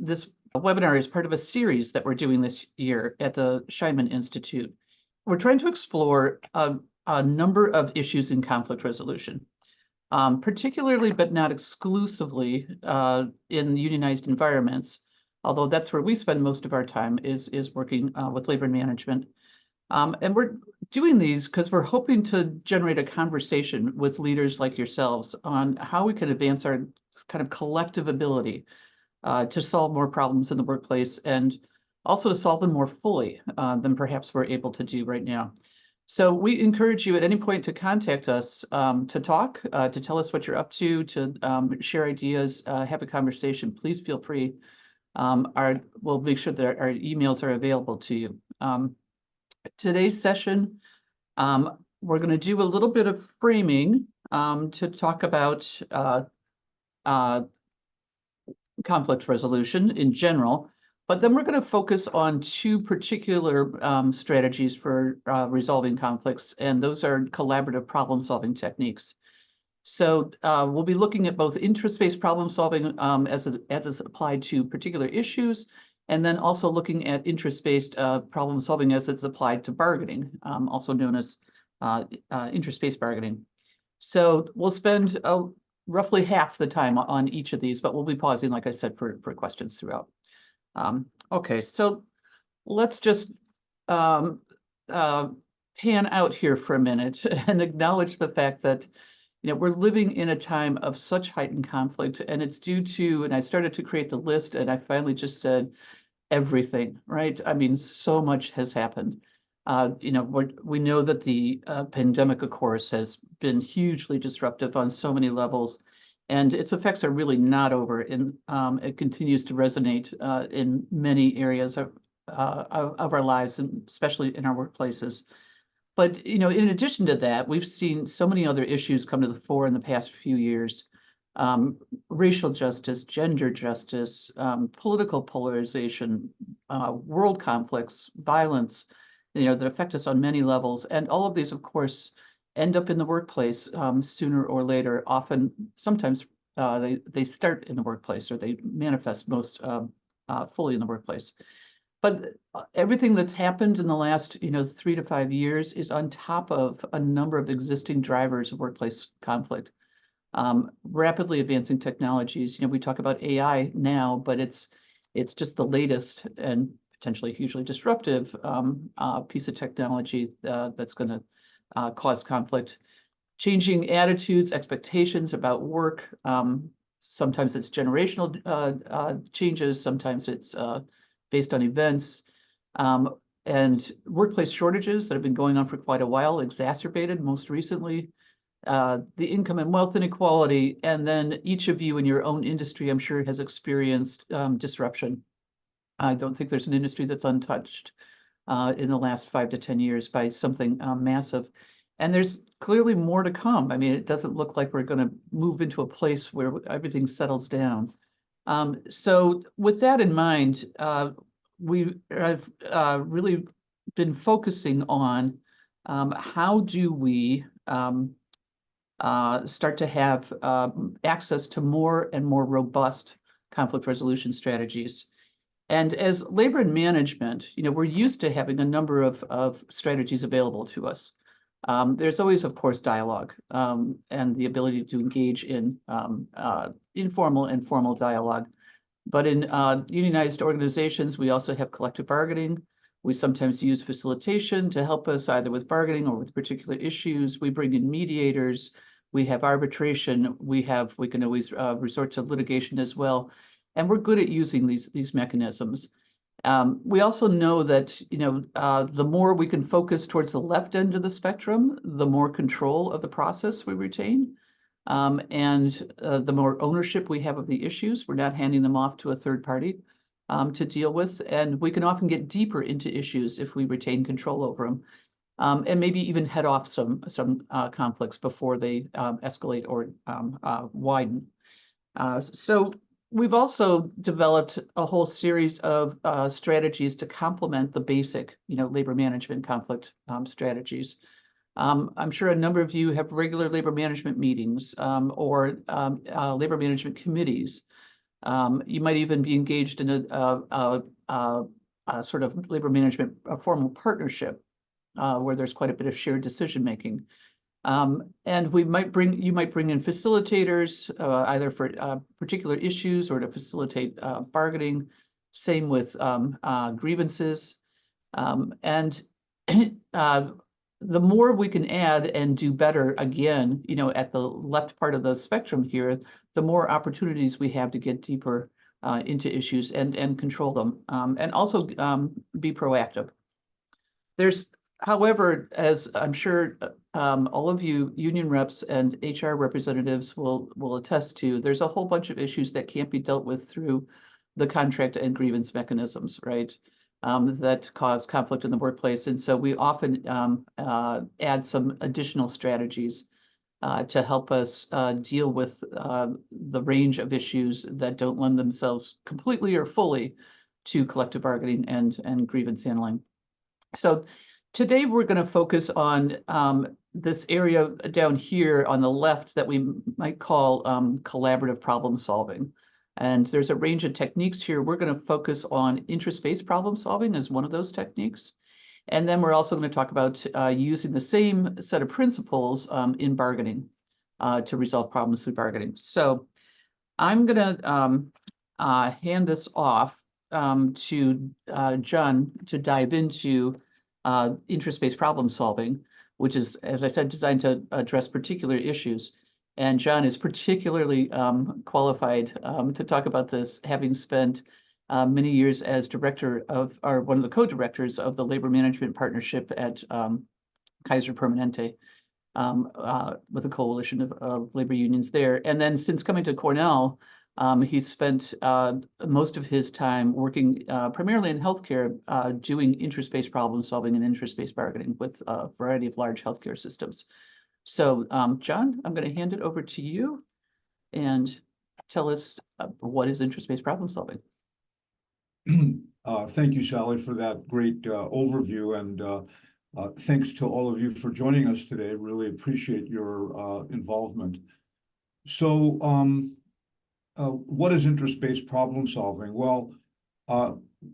This webinar is part of a series that we're doing this year at the Scheinman Institute. We're trying to explore a number of issues in conflict resolution, particularly but not exclusively in unionized environments, although that's where we spend most of our time is working with labor management. And we're doing these because we're hoping to generate a conversation with leaders like yourselves on how we can advance our kind of collective ability to solve more problems in the workplace and also to solve them more fully than perhaps we're able to do right now. So we encourage you at any point to contact us to talk, to tell us what you're up to share ideas, have a conversation. Please feel free. We'll make sure that our emails are available to you. Today's session, we're going to do a little bit of framing to talk about conflict resolution in general, but then we're going to focus on two particular strategies for resolving conflicts, and those are collaborative problem-solving techniques. So we'll be looking at both interest-based problem-solving as it's applied to particular issues, and then also looking at interest-based problem-solving as it's applied to bargaining, also known as interest-based bargaining. So we'll spend roughly half the time on each of these, but we'll be pausing, like I said, for questions throughout. Okay, so let's just pan out here for a minute and acknowledge the fact that we're living in a time of such heightened conflict, and it's due to, and I started to create the list, and I finally just said everything, right? I mean, so much has happened. We know that the pandemic, of course, has been hugely disruptive on so many levels, and its effects are really not over. And it continues to resonate in many areas of our lives, and especially in our workplaces. But in addition to that, we've seen so many other issues come to the fore in the past few years. Racial justice, gender justice, political polarization, world conflicts, violence, that affect us on many levels. And all of these, of course, end up in the workplace sooner or later. Sometimes they start in the workplace, or they manifest most fully in the workplace. But everything that's happened in the last 3 to 5 years is on top of a number of existing drivers of workplace conflict. Rapidly advancing technologies. We talk about AI now, but it's just the latest and potentially hugely disruptive piece of technology that's going to cause conflict. Changing attitudes, expectations about work. Sometimes it's generational changes. Sometimes it's based on events. And workplace shortages that have been going on for quite a while, exacerbated most recently. The income and wealth inequality, and then each of you in your own industry, I'm sure, has experienced disruption. I don't think there's an industry that's untouched in the last 5 to 10 years by something massive. And there's clearly more to come. I mean, it doesn't look like we're going to move into a place where everything settles down. So with that in mind, we have really been focusing on how do we start to have access to more and more robust conflict resolution strategies. And as labor and management, we're used to having a number of strategies available to us. There's always, of course, dialogue and the ability to engage in informal and formal dialogue. But in unionized organizations, we also have collective bargaining. We sometimes use facilitation to help us either with bargaining or with particular issues. We bring in mediators. We have arbitration. We can always resort to litigation as well. And we're good at using these mechanisms. We also know that the more we can focus towards the left end of the spectrum, the more control of the process we retain, and the more ownership we have of the issues. We're not handing them off to a third party to deal with, and we can often get deeper into issues if we retain control over them, and maybe even head off some conflicts before they escalate or widen. So we've also developed a whole series of strategies to complement the basic, labor management conflict strategies. I'm sure a number of you have regular labor management meetings or labor management committees. You might even be engaged in a sort of labor management, a formal partnership where there's quite a bit of shared decision making. And you might bring in facilitators either for particular issues or to facilitate bargaining. Same with grievances. And the more we can add and do better, again, at the left part of the spectrum here, the more opportunities we have to get deeper into issues and control them, and also be proactive. There's, however, as I'm sure all of you union reps and HR representatives will attest to, there's a whole bunch of issues that can't be dealt with through the contract and grievance mechanisms, right? That cause conflict in the workplace. And so we often add some additional strategies to help us deal with the range of issues that don't lend themselves completely or fully to collective bargaining and grievance handling. So today we're going to focus on this area down here on the left that we might call collaborative problem solving. And there's a range of techniques here. We're going to focus on interest-based problem solving as one of those techniques. And then we're also going to talk about using the same set of principles in bargaining to resolve problems through bargaining. So I'm going to hand this off to John to dive into interest-based problem solving, which is, as I said, designed to address particular issues. And John is particularly qualified to talk about this, having spent many years as director of, or one of the co-directors of the Labor Management Partnership at Kaiser Permanente, with a coalition of labor unions there. And then since coming to Cornell, he spent most of his time working primarily in healthcare, doing interest-based problem solving and interest-based bargaining with a variety of large healthcare systems. So, John, I'm going to hand it over to you and tell us what is interest-based problem solving. Thank you, Sally, for that great overview, and thanks to all of you for joining us today. Really appreciate your involvement. So, what is interest-based problem solving? Well,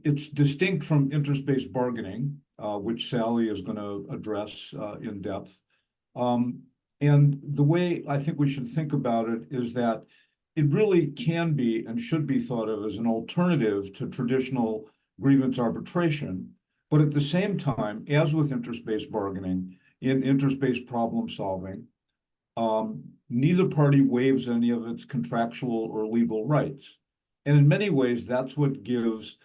it's distinct from interest-based bargaining, which Sally is going to address in depth. And the way I think we should think about it is that it really can be and should be thought of as an alternative to traditional grievance arbitration. But at the same time, as with interest-based bargaining, in interest-based problem solving, neither party waives any of its contractual or legal rights. And in many ways, that's what gives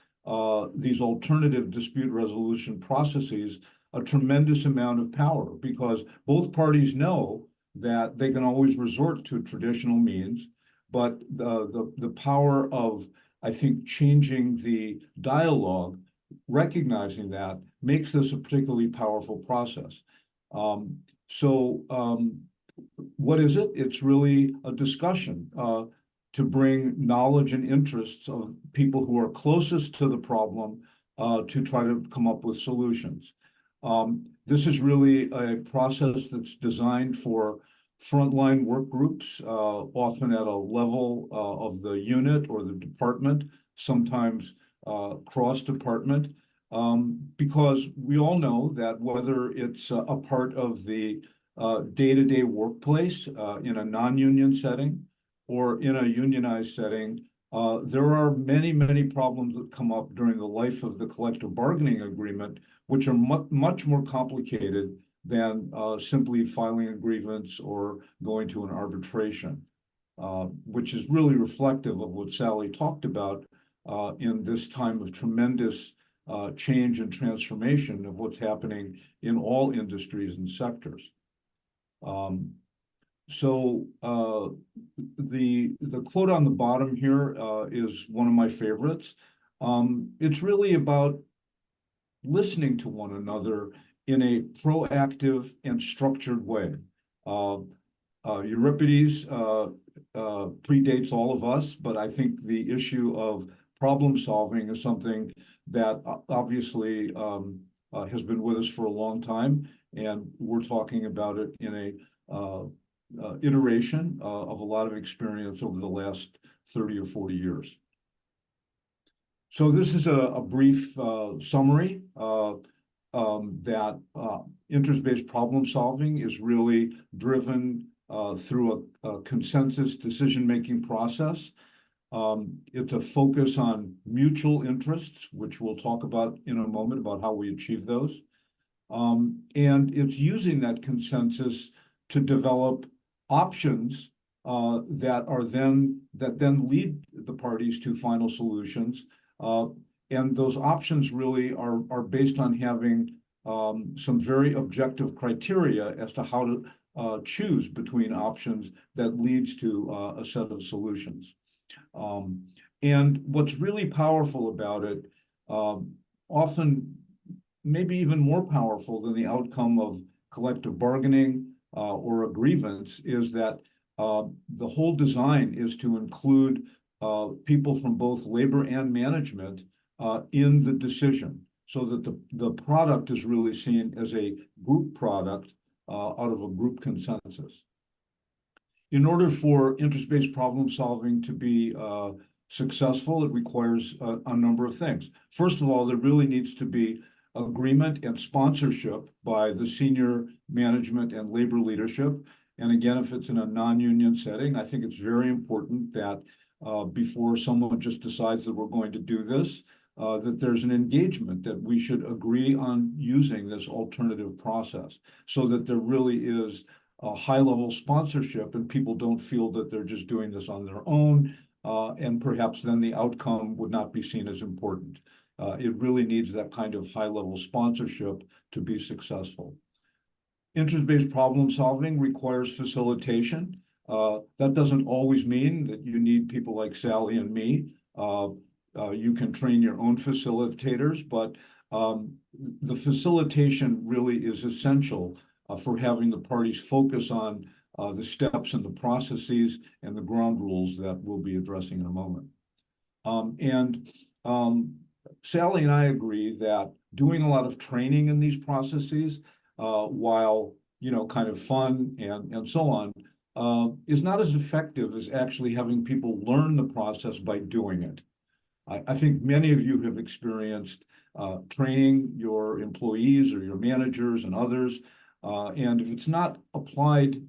these alternative dispute resolution processes a tremendous amount of power, because both parties know that they can always resort to traditional means, but the power of, I think, changing the dialogue, recognizing that, makes this a particularly powerful process. What is it? It's really a discussion to bring knowledge and interests of people who are closest to the problem to try to come up with solutions. This is really a process that's designed for frontline work groups, often at a level of the unit or the department, sometimes cross-department, because we all know that whether it's a part of the day-to-day workplace in a non-union setting or in a unionized setting, there are many, many problems that come up during the life of the collective bargaining agreement, which are much more complicated than simply filing a grievance or going to an arbitration, which is really reflective of what Sally talked about in this time of tremendous change and transformation of what's happening in all industries and sectors. The quote on the bottom here is one of my favorites. It's really about listening to one another in a proactive and structured way. Euripides predates all of us, but I think the issue of problem solving is something that obviously has been with us for a long time, and we're talking about it in a iteration of a lot of experience over the last 30 or 40 years. So this is a brief summary that interest-based problem solving is really driven through a consensus decision-making process. It's a focus on mutual interests, which we'll talk about in a moment about how we achieve those. And it's using that consensus to develop options that then lead the parties to final solutions. And those options really are based on having some very objective criteria as to how to choose between options that leads to a set of solutions. And what's really powerful about it, often maybe even more powerful than the outcome of collective bargaining or a grievance, is that the whole design is to include people from both labor and management in the decision, so that the product is really seen as a group product out of a group consensus. In order for interest-based problem solving to be successful, it requires a number of things. First of all, there really needs to be agreement and sponsorship by the senior management and labor leadership. And again, if it's in a non-union setting, I think it's very important that before someone just decides that we're going to do this, that there's an engagement that we should agree on using this alternative process, so that there really is a high-level sponsorship and people don't feel that they're just doing this on their own, and perhaps then the outcome would not be seen as important. It really needs that kind of high-level sponsorship to be successful. Interest-based problem solving requires facilitation. That doesn't always mean that you need people like Sally and me. You can train your own facilitators, but the facilitation really is essential for having the parties focus on the steps and the processes and the ground rules that we'll be addressing in a moment. Sally and I agree that doing a lot of training in these processes, while kind of fun and so on, is not as effective as actually having people learn the process by doing it. I think many of you have experienced training your employees or your managers and others, and if it's not applied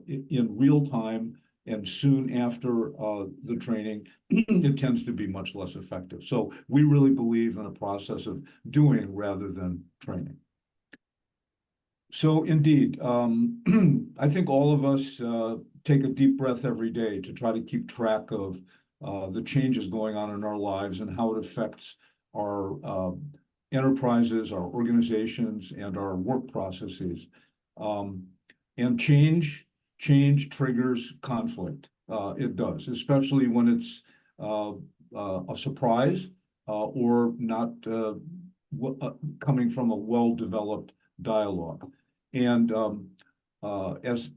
in real time and soon after the training, it tends to be much less effective. So we really believe in a process of doing rather than training. So indeed, I think all of us take a deep breath every day to try to keep track of the changes going on in our lives and how it affects our enterprises, our organizations, and our work processes. And change triggers conflict. It does, especially when it's a surprise or not coming from a well-developed dialogue. And as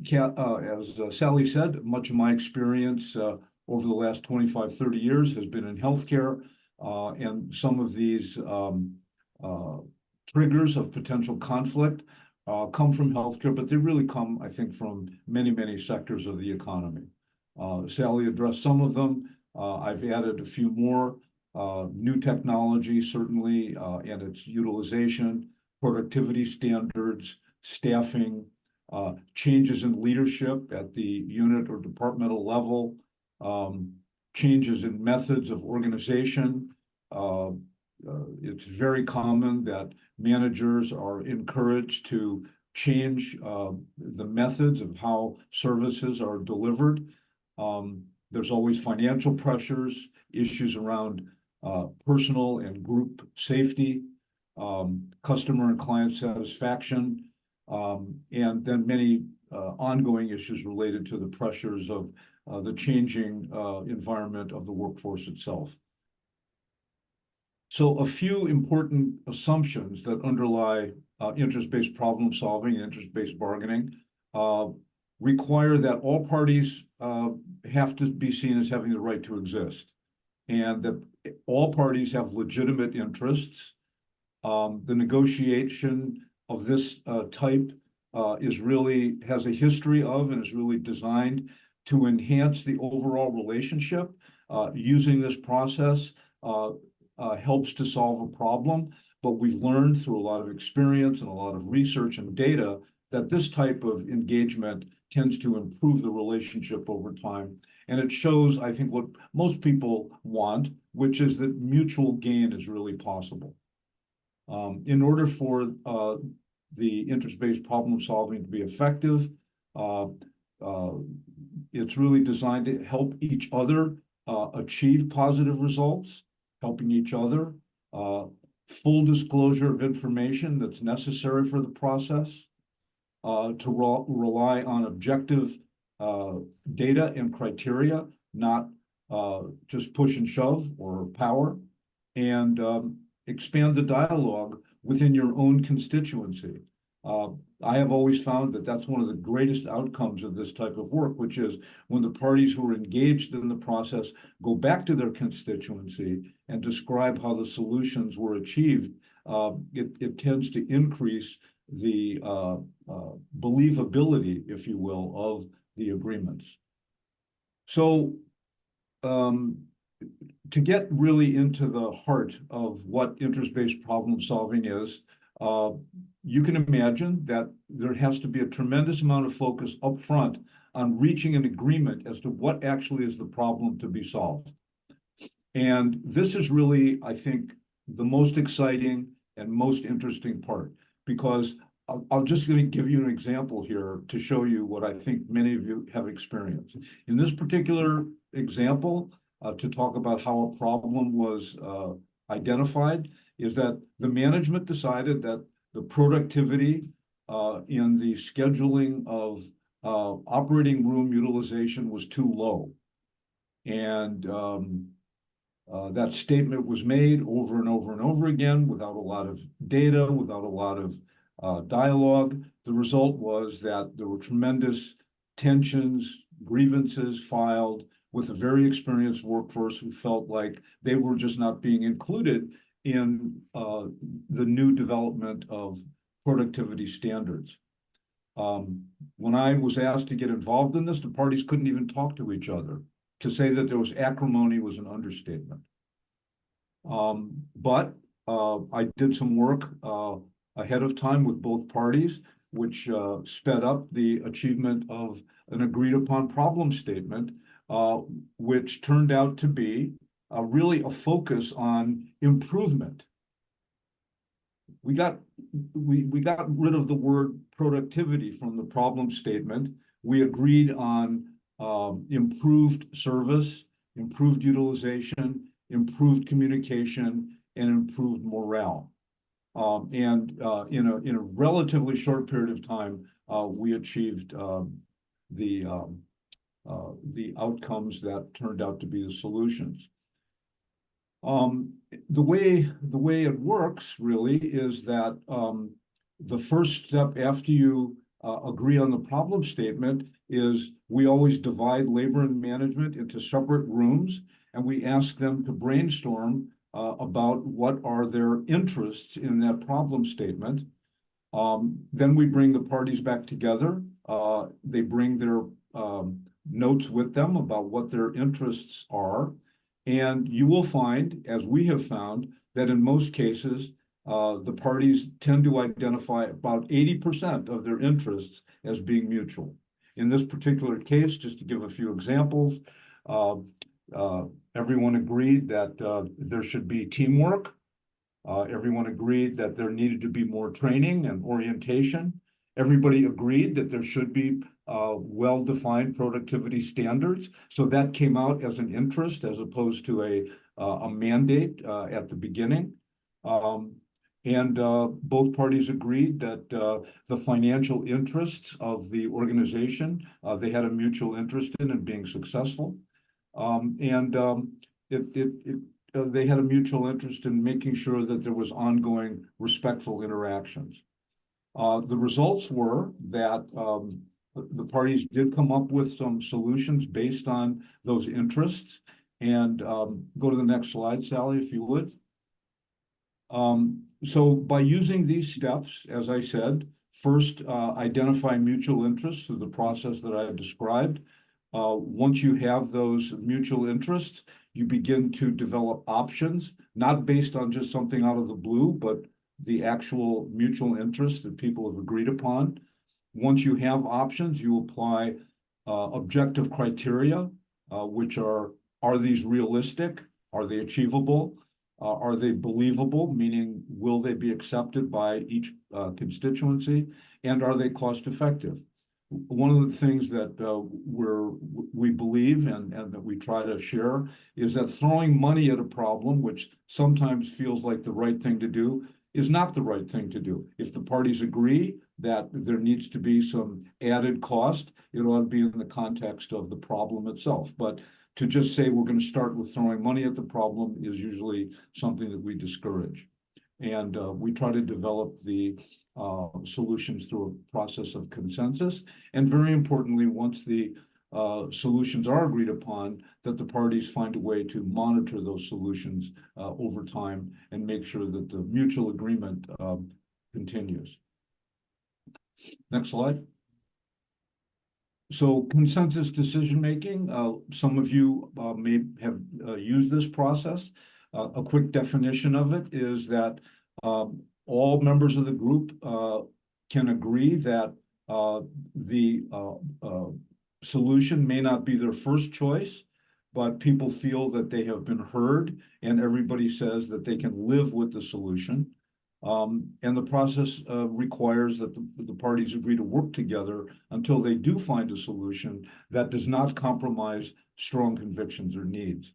Sally said, much of my experience over the last 25, 30 years has been in healthcare, and some of these triggers of potential conflict come from healthcare, but they really come, I think, from many, many sectors of the economy. Sally addressed some of them. I've added a few more. New technology, certainly, and its utilization, productivity standards, staffing, changes in leadership at the unit or departmental level, changes in methods of organization. It's very common that managers are encouraged to change the methods of how services are delivered. There's always financial pressures, issues around personal and group safety, customer and client satisfaction, and then many ongoing issues related to the pressures of the changing environment of the workforce itself. So a few important assumptions that underlie interest-based problem solving and interest-based bargaining require that all parties have to be seen as having the right to exist, and that all parties have legitimate interests. The negotiation of this type has a history of and is really designed to enhance the overall relationship. Using this process helps to solve a problem, but we've learned through a lot of experience and a lot of research and data that this type of engagement tends to improve the relationship over time. And it shows, I think, what most people want, which is that mutual gain is really possible. In order for the interest-based problem solving to be effective, it's really designed to help each other achieve positive results, helping each other, full disclosure of information that's necessary for the process, to rely on objective data and criteria, not just push and shove or power, and expand the dialogue within your own constituency. I have always found that that's one of the greatest outcomes of this type of work, which is when the parties who are engaged in the process go back to their constituency and describe how the solutions were achieved, it tends to increase the believability, if you will, of the agreements. So to get really into the heart of what interest-based problem solving is, you can imagine that there has to be a tremendous amount of focus up front on reaching an agreement as to what actually is the problem to be solved. And this is really, I think, the most exciting and most interesting part, because I'm just going to give you an example here to show you what I think many of you have experienced. In this particular example, to talk about how a problem was identified, is that the management decided that the productivity in the scheduling of operating room utilization was too low. And that statement was made over and over and over again without a lot of data, without a lot of dialogue. The result was that there were tremendous tensions, grievances filed with a very experienced workforce who felt like they were just not being included in the new development of productivity standards. When I was asked to get involved in this, the parties couldn't even talk to each other. To say that there was acrimony was an understatement. But I did some work ahead of time with both parties, which sped up the achievement of an agreed upon problem statement, which turned out to be really a focus on improvement. We got rid of the word productivity from the problem statement. We agreed on improved service, improved utilization, improved communication, and improved morale. In a relatively short period of time, we achieved the outcomes that turned out to be the solutions. The way it works really is that the first step after you agree on the problem statement is we always divide labor and management into separate rooms, and we ask them to brainstorm about what are their interests in that problem statement. Then we bring the parties back together. They bring their notes with them about what their interests are. And you will find, as we have found, that in most cases, the parties tend to identify about 80% of their interests as being mutual. In this particular case, just to give a few examples, everyone agreed that there should be teamwork. Everyone agreed that there needed to be more training and orientation. Everybody agreed that there should be well-defined productivity standards. So that came out as an interest as opposed to a mandate at the beginning. And both parties agreed that the financial interests of the organization, they had a mutual interest in being successful. They had a mutual interest in making sure that there was ongoing respectful interactions. The results were that the parties did come up with some solutions based on those interests. And go to the next slide, Sally, if you would. So by using these steps, as I said, First, identify mutual interests through the process that I've described. Once you have those mutual interests, you begin to develop options, not based on just something out of the blue, but the actual mutual interests that people have agreed upon. Once you have options, you apply objective criteria, which are these realistic? Are they achievable? Are they believable, meaning will they be accepted by each constituency? And are they cost effective? One of the things that we believe and that we try to share is that throwing money at a problem, which sometimes feels like the right thing to do, is not the right thing to do. If the parties agree that there needs to be some added cost, it ought to be in the context of the problem itself. But to just say we're going to start with throwing money at the problem is usually something that we discourage. And we try to develop the solutions through a process of consensus. And very importantly, once the solutions are agreed upon, that the parties find a way to monitor those solutions over time and make sure that the mutual agreement continues. Next slide. So consensus decision-making, some of you may have used this process. A quick definition of it is that all members of the group can agree that the solution may not be their first choice, but people feel that they have been heard and everybody says that they can live with the solution. And the process requires that the parties agree to work together until they do find a solution that does not compromise strong convictions or needs.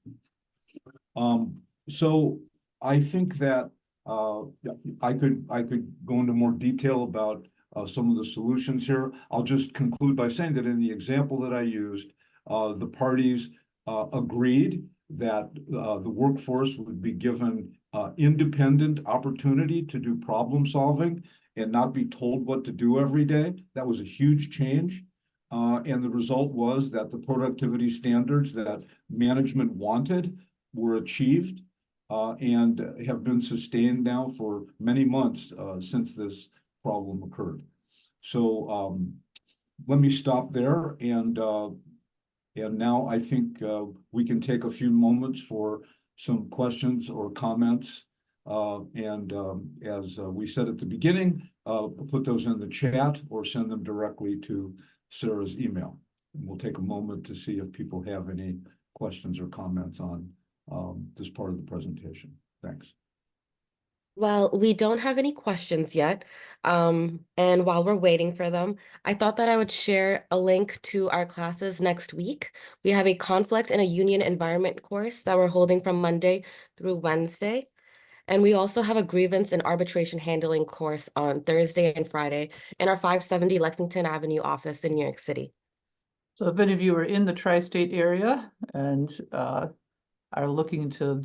So I think that I could go into more detail about some of the solutions here. I'll just conclude by saying that in the example that I used, the parties agreed that the workforce would be given independent opportunity to do problem solving and not be told what to do every day. That was a huge change. And the result was that the productivity standards that management wanted were achieved and have been sustained now for many months since this problem occurred. So let me stop there. And now I think we can take a few moments for some questions or comments. As we said at the beginning, put those in the chat or send them directly to Sarah's email. And we'll take a moment to see if people have any questions or comments on this part of the presentation. Thanks. Well, we don't have any questions yet. And while we're waiting for them, I thought that I would share a link to our classes next week. We have a conflict and a union environment course that we're holding from Monday through Wednesday. And we also have a grievance and arbitration handling course on Thursday and Friday in our 570 Lexington Avenue office in New York City. So if any of you are in the tri-state area and are looking to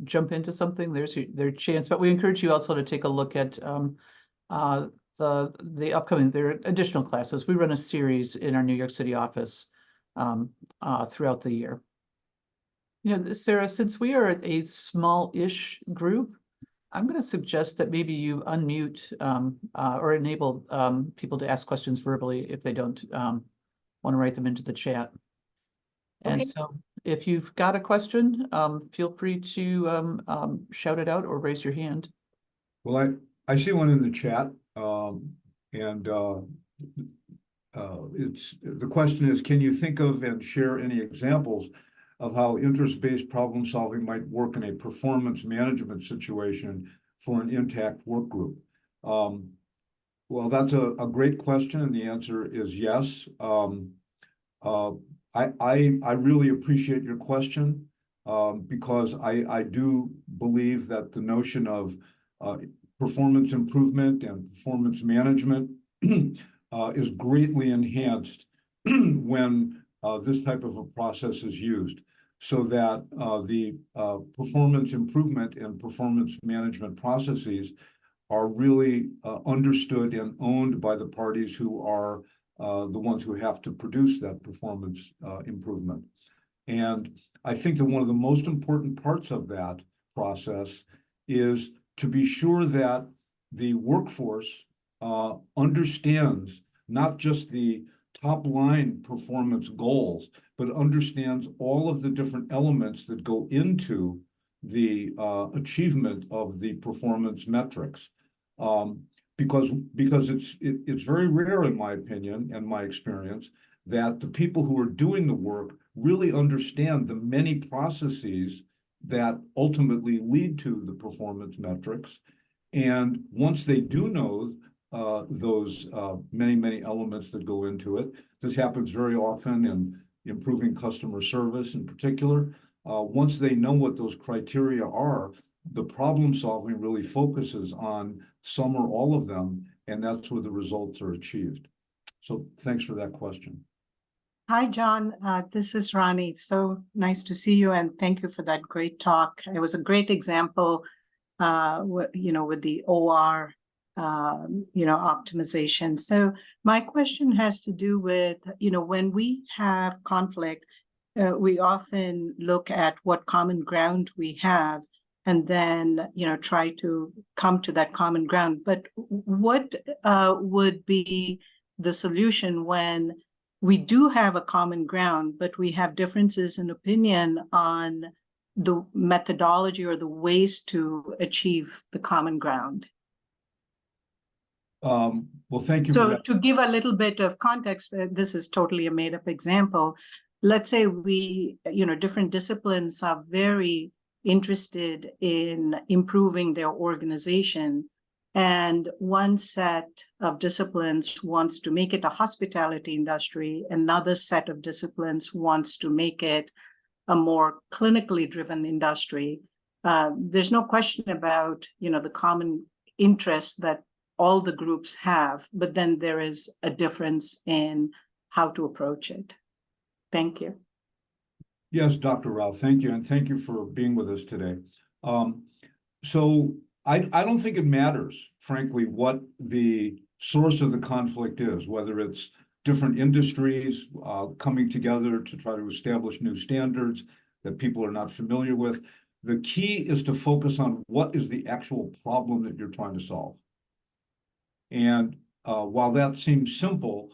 jump into something, there's their chance. But we encourage you also to take a look at the upcoming, there are additional classes. We run a series in our New York City office throughout the year. You know, Sarah, since we are a small-ish group, I'm going to suggest that maybe you unmute or enable people to ask questions verbally if they don't want to write them into the chat. And Okay. so if you've got a question, feel free to shout it out or raise your hand. Well, I see one in the chat, the question is, can you think of and share any examples of how interest-based problem solving might work in a performance management situation for an intact work group? Well, that's a great question, and the answer is yes. I really appreciate your question because I do believe that the notion of performance improvement and performance management is greatly enhanced when this type of a process is used, so that the performance improvement and performance management processes are really understood and owned by the parties who are the ones who have to produce that performance improvement. And I think that one of the most important parts of that process is to be sure that the workforce understands not just the top line performance goals, but understands all of the different elements that go into the achievement of the performance metrics. Because it's very rare, in my opinion and my experience, that the people who are doing the work really understand the many processes that ultimately lead to the performance metrics. And once they do know those many elements that go into it, this happens very often in improving customer service in particular. Once they know what those criteria are, the problem solving really focuses on some or all of them, and that's where the results are achieved. So thanks for that question. Hi, John. This is Ronnie. So nice to see you, and thank you for that great talk. It was a great example, with the OR, optimization. So my question has to do with, when we have conflict, we often look at what common ground we have, and then, try to come to that common ground. But what would be the solution when we do have a common ground, but we have differences in opinion on the methodology or the ways to achieve the common ground? Well, thank you for So that. to give a little bit of context, this is totally a made-up example. Let's say different disciplines are very interested in improving their organization, and one set of disciplines wants to make it a hospitality industry, another set of disciplines wants to make it a more clinically driven industry. There's no question about, the common interest that all the groups have, but then there is a difference in how to approach it. Thank you. Yes, Dr. Rao, thank you, and thank you for being with us today. So I don't think it matters, frankly, what the source of the conflict is, whether it's different industries coming together to try to establish new standards that people are not familiar with. The key is to focus on what is the actual problem that you're trying to solve. And while that seems simple,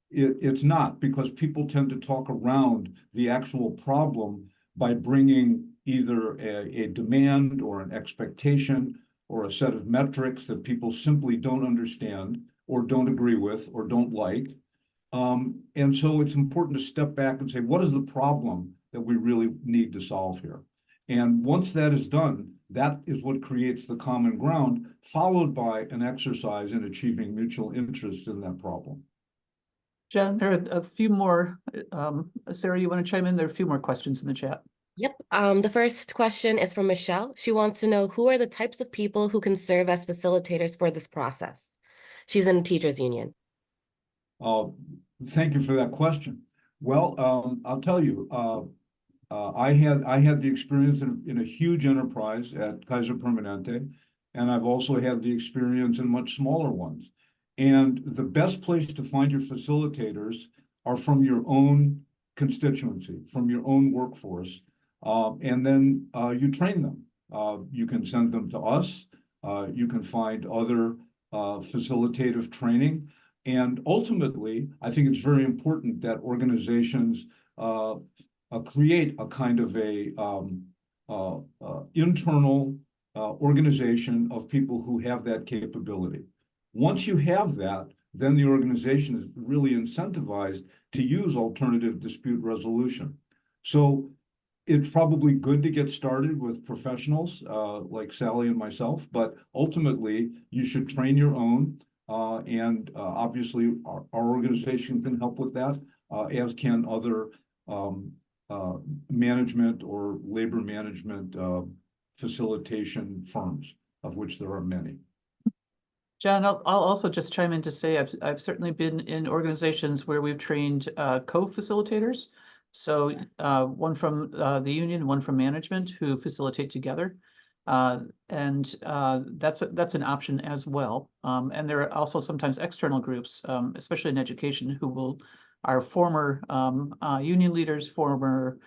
it's not, because people tend to talk around the actual problem by bringing either a demand or an expectation or a set of metrics that people simply don't understand or don't agree with or don't like. And so it's important to step back and say, what is the problem that we really need to solve here? And once that is done, that is what creates the common ground, followed by an exercise in achieving mutual interest in that problem. John, there are a few more. Sarah, you want to chime in? There are a few more questions in the chat. Yep. The first question is from Michelle. She wants to know, who are the types of people who can serve as facilitators for this process? She's in a teachers union. Thank you for that question. Well, I'll tell you, I had the experience in a huge enterprise at Kaiser Permanente, and I've also had the experience in much smaller ones. And the best place to find your facilitators are from your own constituency, from your own workforce, and then you train them. You can send them to us. You can find other facilitative training. And ultimately, I think it's very important that organizations create a kind of a internal organization of people who have that capability. Once you have that, then the organization is really incentivized to use alternative dispute resolution. So it's probably good to get started with professionals like Sally and myself, but ultimately you should train your own. And obviously our organization can help with that, as can other management or labor management facilitation firms, of which there are many. John, I'll also just chime in to say I've certainly been in organizations where we've trained co-facilitators. So one from the union, one from management, who facilitate together. And that's an option as well. And there are also sometimes external groups, especially in education, who are former union leaders, former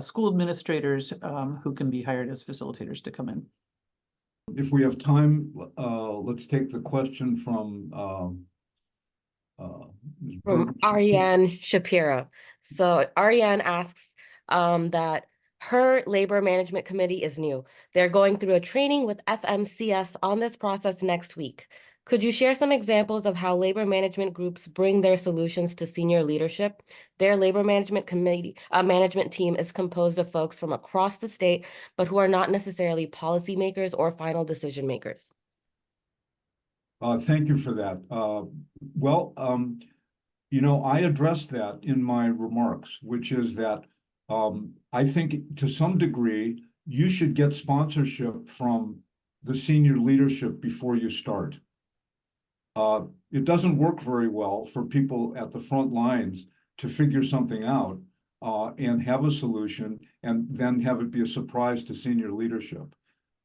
school administrators, who can be hired as facilitators to come in. if we have time, let's take the question from Ms. From Berger. Ariane Shapiro. So Ariane asks that her labor management committee is new. They're going through a training with FMCS on this process next week. Could you share some examples of how labor management groups bring their solutions to senior leadership? Their labor management committee, management team is composed of folks from across the state, but who are not necessarily policymakers or final decision makers. Thank you for that. Well, you know, I addressed that in my remarks, which is that I think to some degree, you should get sponsorship from the senior leadership before you start. It doesn't work very well for people at the front lines to figure something out and have a solution and then have it be a surprise to senior leadership.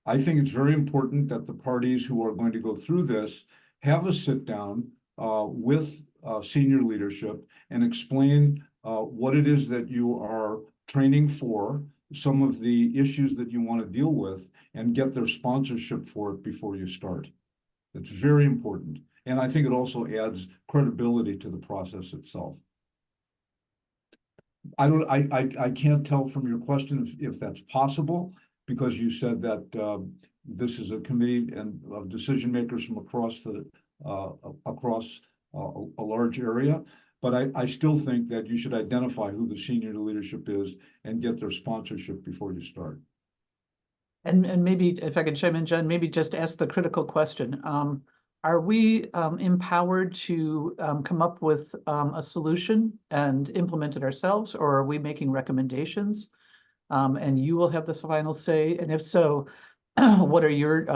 I think it's very important that the parties who are going to go through this have a sit down with senior leadership and explain what it is that you are training for, some of the issues that you want to deal with, and get their sponsorship for it before you start. It's very important. And I think it also adds credibility to the process itself. I can't tell from your question if that's possible, because you said that this is a committee of decision makers from across a large area. But I still think that you should identify who the senior leadership is and get their sponsorship before you start. And maybe if I could chime in, Jen, maybe just ask the critical question. Are we empowered to come up with a solution and implement it ourselves, or are we making recommendations? And you will have the final say. And if so, what are your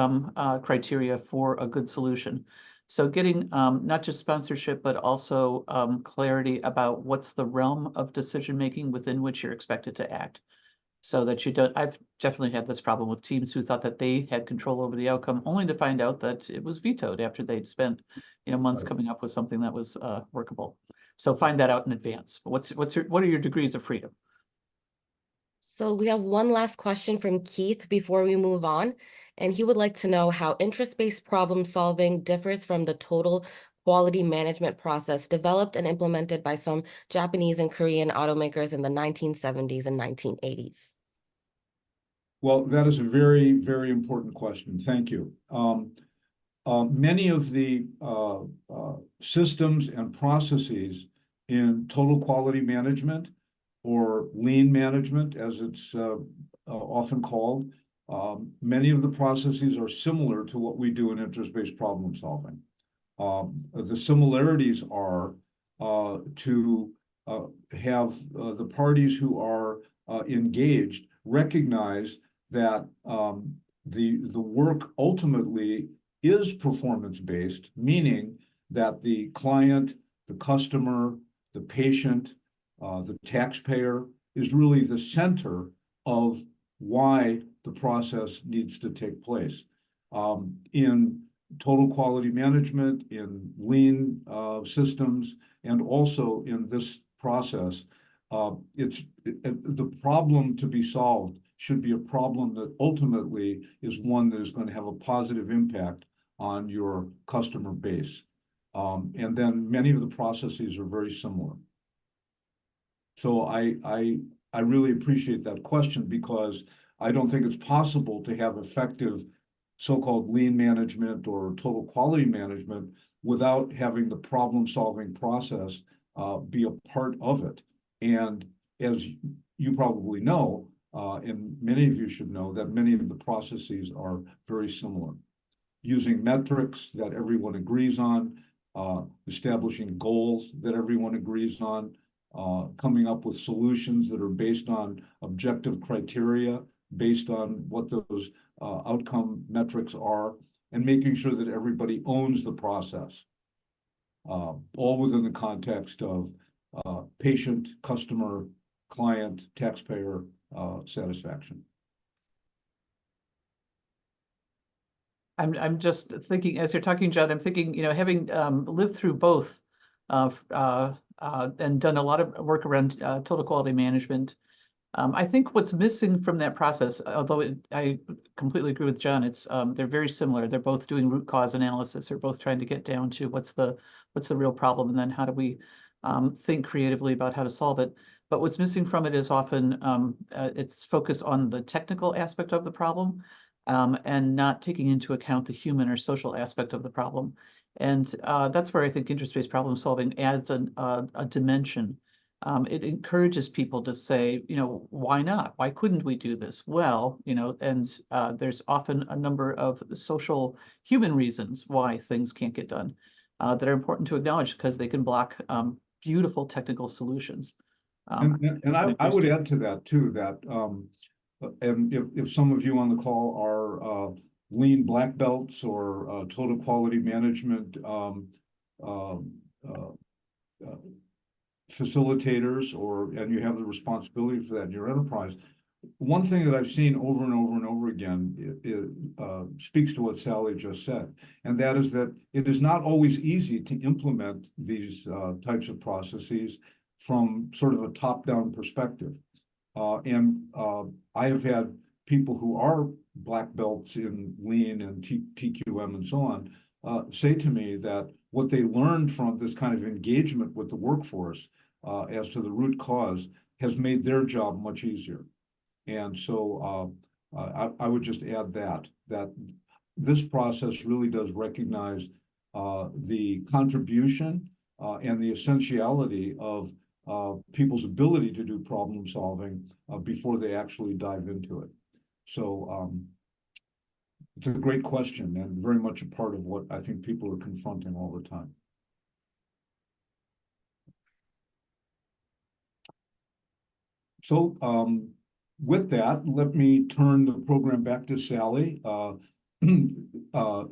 criteria for a good solution? So getting not just sponsorship, but also clarity about what's the realm of decision-making within which you're expected to act. So that you don't, I've definitely had this problem with teams who thought that they had control over the outcome, only to find out that it was vetoed after they'd spent, months coming up with something that was workable. So find that out in advance. What are your degrees of freedom? So we have one last question from Keith before we move on, and he would like to know how interest-based problem solving differs from the total quality management process developed and implemented by some Japanese and Korean automakers in the 1970s and 1980s. Well, that is a very, very important question. Thank you. Many of the systems and processes in total quality management, or lean management, as it's often called, many of the processes are similar to what we do in interest-based problem solving. The similarities are to have the parties who are engaged recognize that the work ultimately is performance-based, meaning that the client, the customer, the patient, the taxpayer is really the center of why the process needs to take place. In total quality management, in lean systems, and also in this process, the problem to be solved should be a problem that ultimately is one that is going to have a positive impact on your customer base. And then many of the processes are very similar. So I really appreciate that question, because I don't think it's possible to have effective so-called lean management or total quality management without having the problem-solving process be a part of it. And as you probably know, and many of you should know, that many of the processes are very similar. Using metrics that everyone agrees on, establishing goals that everyone agrees on, coming up with solutions that are based on objective criteria, based on what those outcome metrics are, and making sure that everybody owns the process, all within the context of patient, customer, client, taxpayer satisfaction. I'm just thinking, as you're talking, John, I'm thinking, having lived through both and done a lot of work around total quality management, I think what's missing from that process, although I completely agree with John, it's they're very similar. They're both doing root cause analysis. They're both trying to get down to what's the real problem, and then how do we think creatively about how to solve it. But what's missing from it is often it's focused on the technical aspect of the problem, and not taking into account the human or social aspect of the problem. And that's where I think interest-based problem solving adds a dimension. It encourages people to say, you know, why not? Why couldn't we do this? Well, you know, and there's often a number of social human reasons why things can't get done that are important to acknowledge because they can block beautiful technical solutions. And I would add to that too, that and if some of you on the call are lean black belts or total quality management facilitators, and you have the responsibility for that in your enterprise. One thing that I've seen over and over and over again speaks to what Sally just said, and that is that it is not always easy to implement these types of processes from sort of a top-down perspective. I have had people who are black belts in lean and TQM and so on say to me that what they learned from this kind of engagement with the workforce as to the root cause has made their job much easier. And so I would just add that this process really does recognize the contribution and the essentiality of people's ability to do problem solving before they actually dive into it. So it's a great question and very much a part of what I think people are confronting all the time. So with that, let me turn the program back to Sally.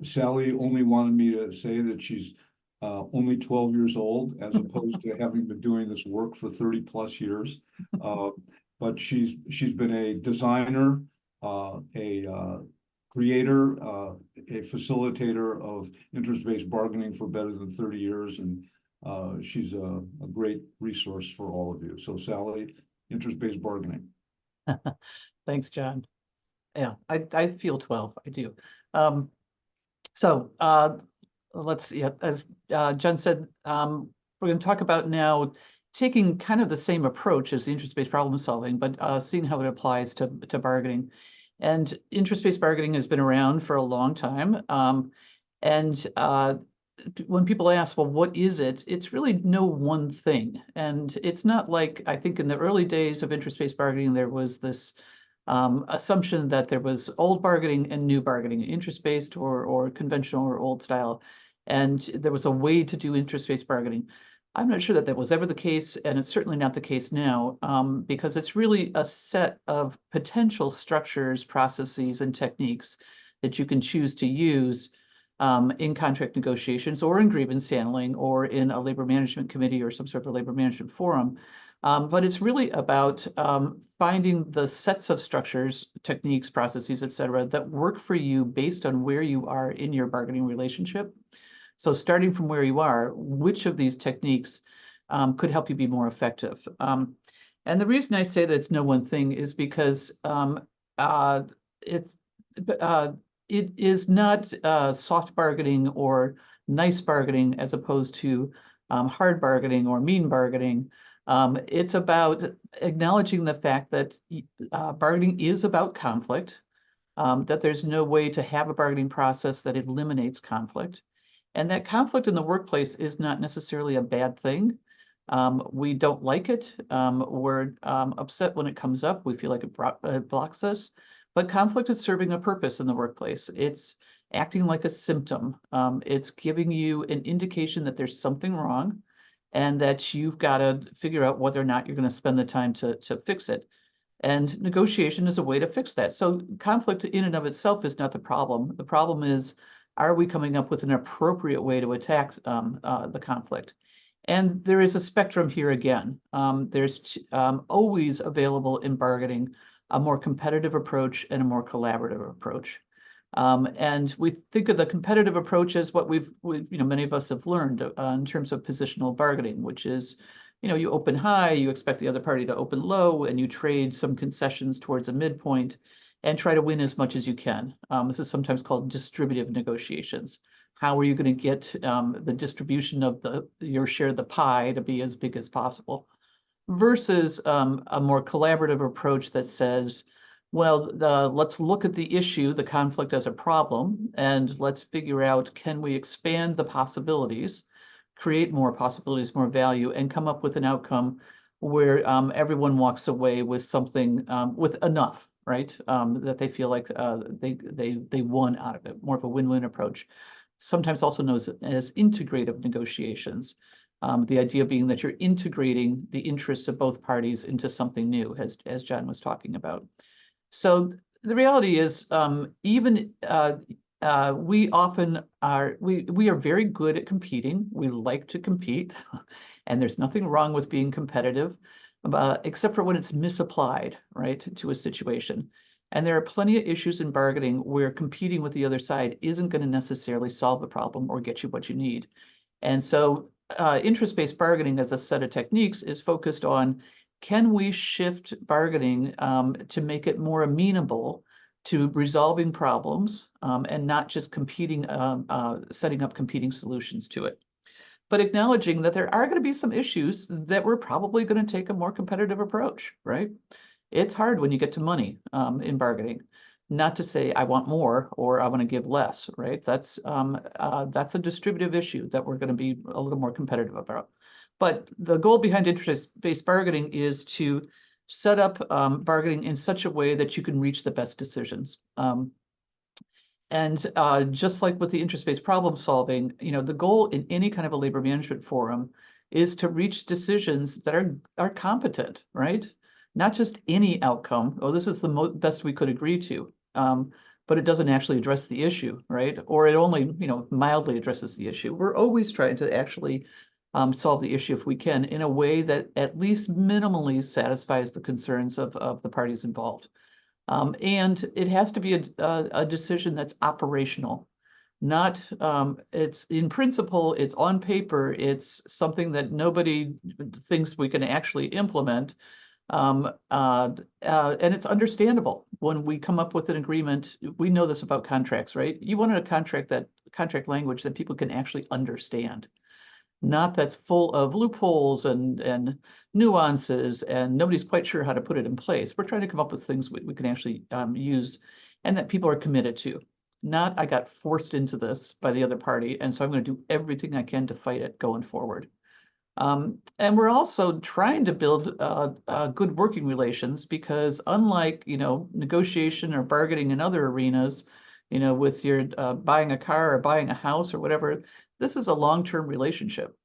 Sally only wanted me to say that she's only 12 years old, as opposed to having been doing this work for 30 plus years. But she's been a designer, a creator, a facilitator of interest-based bargaining for better than 30 years. And she's a great resource for all of you. So Sally, interest-based bargaining. Thanks, John. Yeah, I feel 12, I do. Let's see, as John said, we're going to talk about now taking kind of the same approach as the interest-based problem solving, but seeing how it applies to bargaining. And interest-based bargaining has been around for a long time. When people ask, well, what is it? It's really no one thing. And it's not like, I think in the early days of interest-based bargaining, there was this assumption that there was old bargaining and new bargaining, interest-based or conventional or old style. And there was a way to do interest-based bargaining. I'm not sure that that was ever the case, and it's certainly not the case now, because it's really a set of potential structures, processes, and techniques that you can choose to use in contract negotiations or in grievance handling or in a labor management committee or some sort of labor management forum. But it's really about finding the sets of structures, techniques, processes, et cetera, that work for you based on where you are in your bargaining relationship. So starting from where you are, which of these techniques could help you be more effective? And the reason I say that it's no one thing is because it is not soft bargaining or nice bargaining as opposed to hard bargaining or mean bargaining. It's about acknowledging the fact that bargaining is about conflict, that there's no way to have a bargaining process that eliminates conflict, and that conflict in the workplace is not necessarily a bad thing. We don't like it. We're upset when it comes up. We feel like it blocks us. But conflict is serving a purpose in the workplace. It's acting like a symptom. It's giving you an indication that there's something wrong and that you've got to figure out whether or not you're going to spend the time to fix it. And negotiation is a way to fix that. So conflict in and of itself is not the problem. The problem is, are we coming up with an appropriate way to attack the conflict? And there is a spectrum here again. There's always available in bargaining a more competitive approach and a more collaborative approach. And we think of the competitive approach as what we've many of us have learned in terms of positional bargaining, which is, you open high, you expect the other party to open low, and you trade some concessions towards a midpoint and try to win as much as you can. This is sometimes called distributive negotiations. How are you going to get the distribution of your share of the pie to be as big as possible? Versus a more collaborative approach that says, well, let's look at the issue, the conflict as a problem, and let's figure out, can we expand the possibilities, create more possibilities, more value, and come up with an outcome where everyone walks away with something, with enough, right? That they feel like they won out of it, more of a win-win approach. Sometimes also known as integrative negotiations. The idea being that you're integrating the interests of both parties into something new, as John was talking about. So the reality is, we often are, we are very good at competing. We like to compete, and there's nothing wrong with being competitive, except for when it's misapplied, right, to a situation. And there are plenty of issues in bargaining where competing with the other side isn't going to necessarily solve the problem or get you what you need. And so interest-based bargaining as a set of techniques is focused on, can we shift bargaining to make it more amenable to resolving problems and not just competing, setting up competing solutions to it, but acknowledging that there are going to be some issues that we're probably going to take a more competitive approach, right? It's hard when you get to money in bargaining, not to say I want more or I want to give less, right? That's a distributive issue that we're going to be a little more competitive about. But the goal behind interest-based bargaining is to set up bargaining in such a way that you can reach the best decisions. And just like with the interest-based problem solving, the goal in any kind of a labor management forum is to reach decisions that are competent, right? Not just any outcome. Oh, this is the best we could agree to, but it doesn't actually address the issue, right? Or it only, mildly addresses the issue. We're always trying to actually solve the issue if we can in a way that at least minimally satisfies the concerns of the parties involved. And it has to be a decision that's operational, not, it's in principle, it's on paper, it's something that nobody thinks we can actually implement. And it's understandable when we come up with an agreement. We know this about contracts, right? You want a contract language that people can actually understand, not that's full of loopholes and nuances and nobody's quite sure how to put it in place. We're trying to come up with things we can actually use and that people are committed to. Not, I got forced into this by the other party, and so I'm going to do everything I can to fight it going forward. And we're also trying to build good working relations, because unlike, negotiation or bargaining in other arenas, with your buying a car or buying a house or whatever, this is a long-term relationship.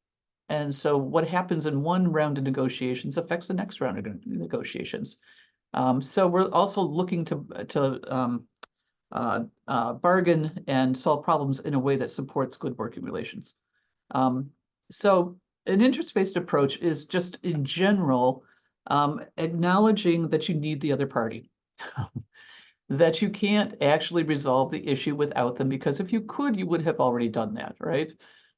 And so what happens in one round of negotiations affects the next round of negotiations. So we're also looking to bargain and solve problems in a way that supports good working relations. So an interest-based approach is just, in general, acknowledging that you need the other party. That you can't actually resolve the issue without them, because if you could, you would have already done that, right?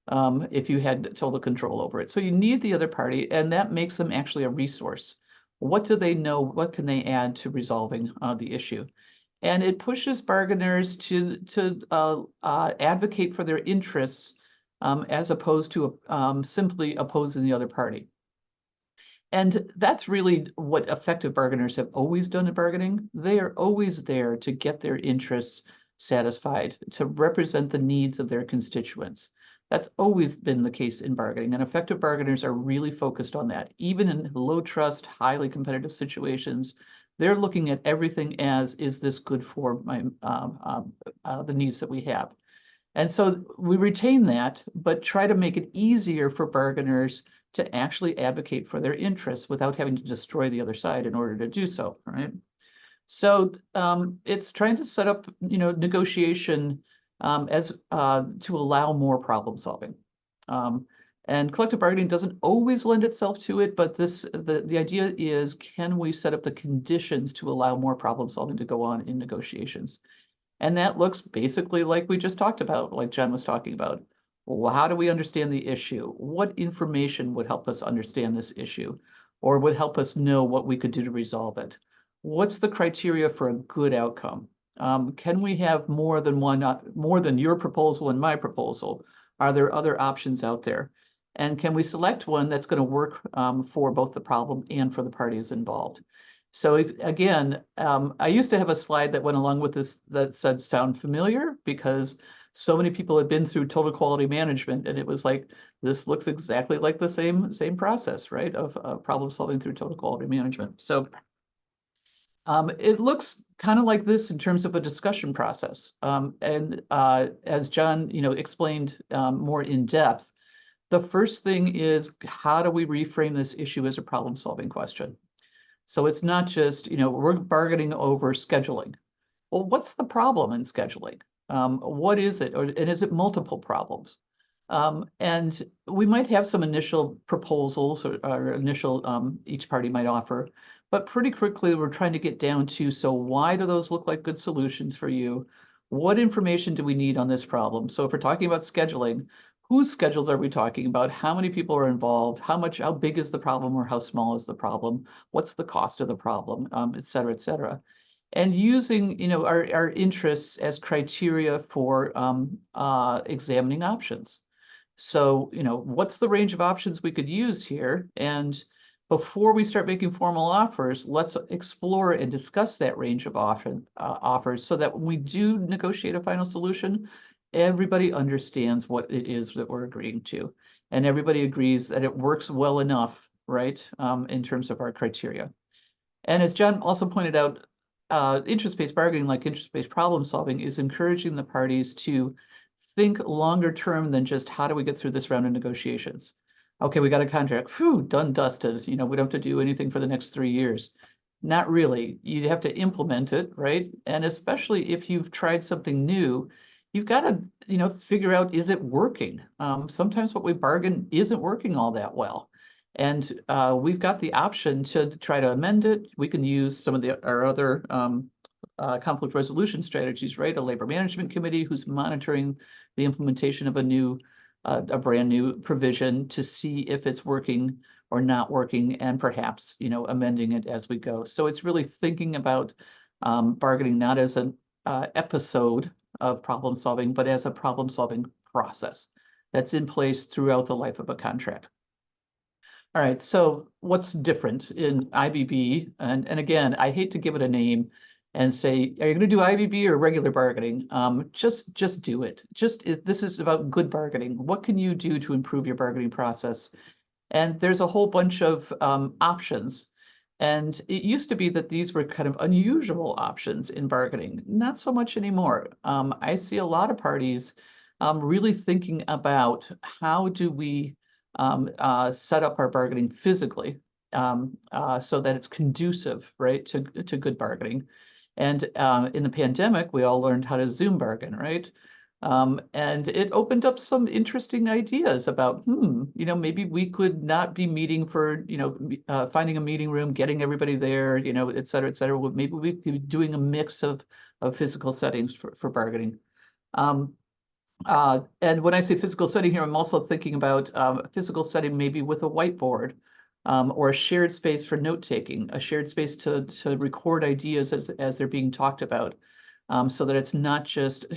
If you had total control over it. So you need the other party, and that makes them actually a resource. What do they know? What can they add to resolving the issue? And it pushes bargainers to advocate for their interests as opposed to simply opposing the other party. And that's really what effective bargainers have always done in bargaining. They are always there to get their interests satisfied, to represent the needs of their constituents. That's always been the case in bargaining, and effective bargainers are really focused on that. Even in low trust, highly competitive situations, they're looking at everything as, is this good for my the needs that we have? And so we retain that, but try to make it easier for bargainers to actually advocate for their interests without having to destroy the other side in order to do so, right? So it's trying to set up, negotiation as to allow more problem solving. And collective bargaining doesn't always lend itself to it, but the idea is, can we set up the conditions to allow more problem solving to go on in negotiations? And that looks basically like we just talked about, like John was talking about. Well, how do we understand the issue? What information would help us understand this issue or would help us know what we could do to resolve it? What's the criteria for a good outcome? Can we have more than one, more than your proposal and my proposal? Are there other options out there? And can we select one that's going to work for both the problem and for the parties involved? So again, I used to have a slide that went along with this that said, sound familiar? Because so many people had been through total quality management, and it was like, this looks exactly like the same process, right, of problem solving through total quality management. So it looks kind of like this in terms of a discussion process. And as John, explained more in depth, the first thing is, how do we reframe this issue as a problem solving question? So it's not just, we're bargaining over scheduling. Well, what's the problem in scheduling? What is it? And is it multiple problems? And we might have some initial proposals or initial, each party might offer, but pretty quickly we're trying to get down to, so why do those look like good solutions for you? What information do we need on this problem? So if we're talking about scheduling, whose schedules are we talking about? How many people are involved? How big is the problem or how small is the problem? What's the cost of the problem, et cetera, et cetera. And using, our interests as criteria for examining options. So, what's the range of options we could use here? And before we start making formal offers, let's explore and discuss that range of offers so that when we do negotiate a final solution, everybody understands what it is that we're agreeing to. And everybody agrees that it works well enough, right, in terms of our criteria. And as John also pointed out, interest-based bargaining, like interest-based problem solving, is encouraging the parties to think longer term than just, how do we get through this round of negotiations? Okay, we got a contract, phew, done, dusted. We don't have to do anything for the next 3 years. Not really. You have to implement it, right? And especially if you've tried something new, you've got to, figure out, is it working? Sometimes what we bargain isn't working all that well. And we've got the option to try to amend it. We can use some of our other conflict resolution strategies, right? A labor management committee who's monitoring the implementation of a brand new provision to see if it's working or not working, and perhaps, amending it as we go. So it's really thinking about bargaining not as an episode of problem solving, but as a problem solving process that's in place throughout the life of a contract. All right, so what's different in IBB? And again, I hate to give it a name and say, are you going to do IBB or regular bargaining? Just do it. This is about good bargaining. What can you do to improve your bargaining process? And there's a whole bunch of options. And it used to be that these were kind of unusual options in bargaining. Not so much anymore. I see a lot of parties really thinking about, how do we set up our bargaining physically so that it's conducive, right, to good bargaining. And in the pandemic, we all learned how to Zoom bargain, right? And it opened up some interesting ideas about, maybe we could not be meeting for, finding a meeting room, getting everybody there, et cetera, et cetera. Maybe we could be doing a mix of physical settings for bargaining. And when I say physical setting here, I'm also thinking about a physical setting maybe with a whiteboard or a shared space for note-taking, a shared space to record ideas as they're being talked about, so that it's not just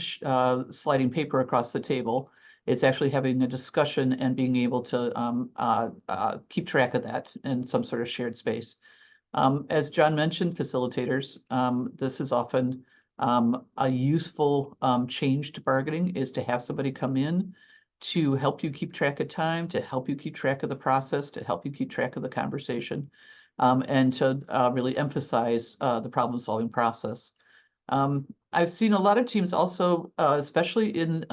sliding paper across the table. It's actually having a discussion and being able to keep track of that in some sort of shared space. As John mentioned, facilitators, this is often a useful change to bargaining, is to have somebody come in to help you keep track of time, to help you keep track of the process, to help you keep track of the conversation, and to really emphasize the problem-solving process. I've seen a lot of teams also, especially in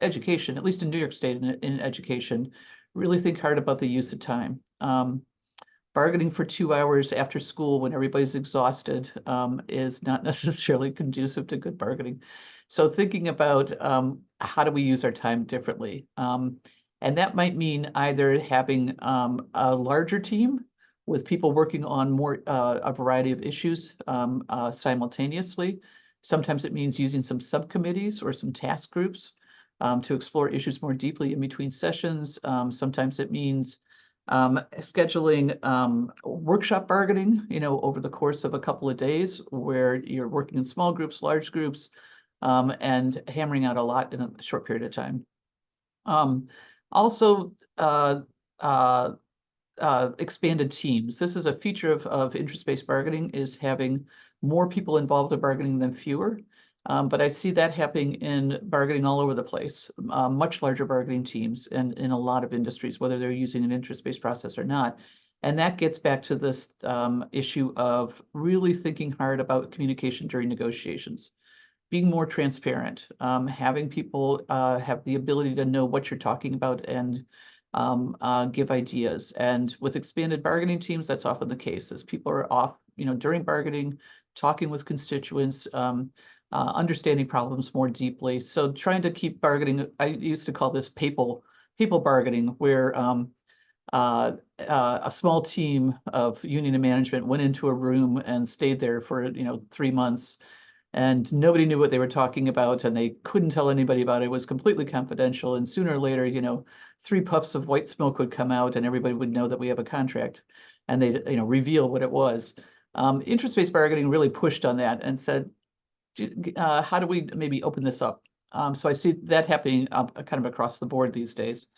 education, at least in New York State in education, really think hard about the use of time. Bargaining for 2 hours after school when everybody's exhausted is not necessarily conducive to good bargaining. So thinking about how do we use our time differently? And that might mean either having a larger team with people working on a variety of issues simultaneously. Sometimes it means using some subcommittees or some task groups. to explore issues more deeply in between sessions. Sometimes it means scheduling workshop bargaining, over the course of a couple of days where you're working in small groups, large groups, and hammering out a lot in a short period of time. Also, expanded teams. This is a feature of interest-based bargaining, is having more people involved in bargaining than fewer. But I see that happening in bargaining all over the place, much larger bargaining teams in a lot of industries, whether they're using an interest-based process or not. And that gets back to this issue of really thinking hard about communication during negotiations, being more transparent, having people have the ability to know what you're talking about and give ideas. And with expanded bargaining teams, that's often the case, as people are off, during bargaining, talking with constituents, understanding problems more deeply. So trying to keep bargaining, I used to call this papal bargaining, where a small team of union and management went into a room and stayed there for 3 months, and nobody knew what they were talking about, and they couldn't tell anybody about it. It was completely confidential, and sooner or later, 3 puffs of white smoke would come out, and everybody would know that we have a contract, and they'd reveal what it was. Interest-based bargaining really pushed on that and said, how do we maybe open this up? So I see that happening kind of across the board these days.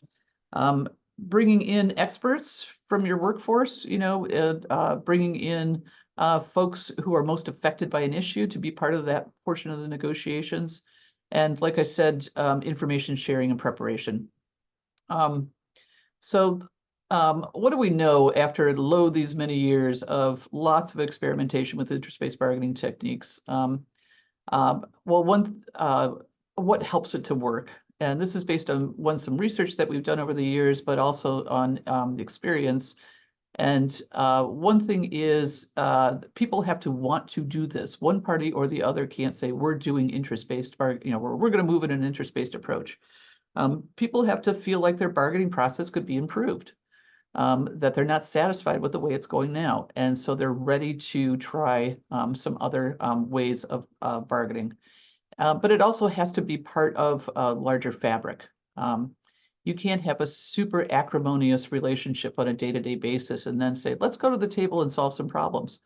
Bringing in experts from your workforce, bringing in folks who are most affected by an issue to be part of that portion of the negotiations. And like I said, information sharing and preparation. What do we know after these many years of lots of experimentation with interest-based bargaining techniques? What helps it to work? And this is based on some research that we've done over the years, but also on the experience. And one thing is people have to want to do this. One party or the other can't say, we're doing interest-based bargaining, we're going to move in an interest-based approach. People have to feel like their bargaining process could be improved, that they're not satisfied with the way it's going now. And so they're ready to try some other ways of bargaining. But it also has to be part of a larger fabric. You can't have a super acrimonious relationship on a day-to-day basis and then say, let's go to the table and solve some problems.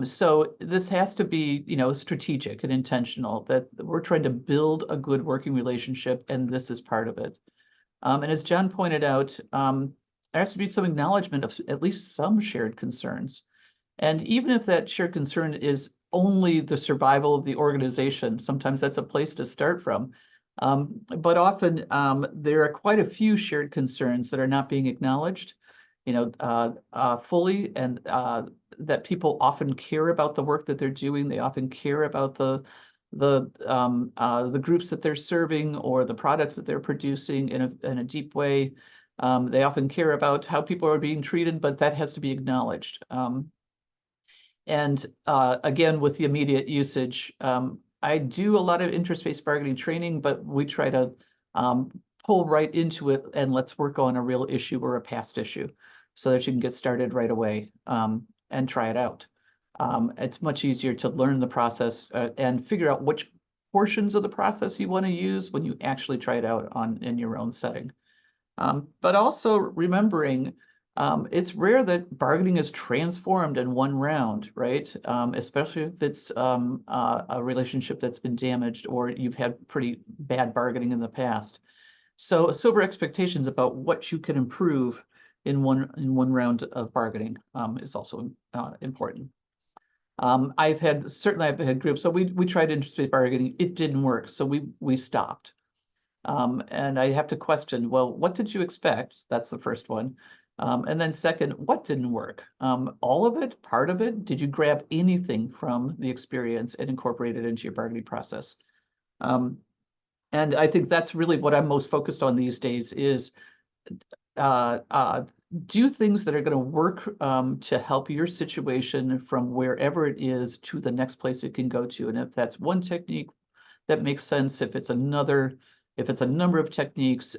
So this has to be, strategic and intentional, that we're trying to build a good working relationship, and this is part of it. And as John pointed out, there has to be some acknowledgement of at least some shared concerns. And even if that shared concern is only the survival of the organization, sometimes that's a place to start from. But often there are quite a few shared concerns that are not being acknowledged, fully, and that people often care about the work that they're doing. They often care about the groups that they're serving or the product that they're producing in a deep way. They often care about how people are being treated, but that has to be acknowledged. And again, with the immediate usage, I do a lot of interest-based bargaining training, but we try to pull right into it and let's work on a real issue or a past issue so that you can get started right away and try it out. It's much easier to learn the process and figure out which portions of the process you want to use when you actually try it out in your own setting. But also remembering it's rare that bargaining is transformed in one round, right? Especially if it's a relationship that's been damaged or you've had pretty bad bargaining in the past. So sober expectations about what you can improve in one round of bargaining is also important. I've had groups, so we tried interest-based bargaining, it didn't work, so we stopped. And I have to question, well, what did you expect? That's the first one. And then second, what didn't work? All of it, part of it? Did you grab anything from the experience and incorporate it into your bargaining process? And I think that's really what I'm most focused on these days is do things that are going to work to help your situation from wherever it is to the next place it can go to. And if that's one technique that makes sense, if it's a number of techniques,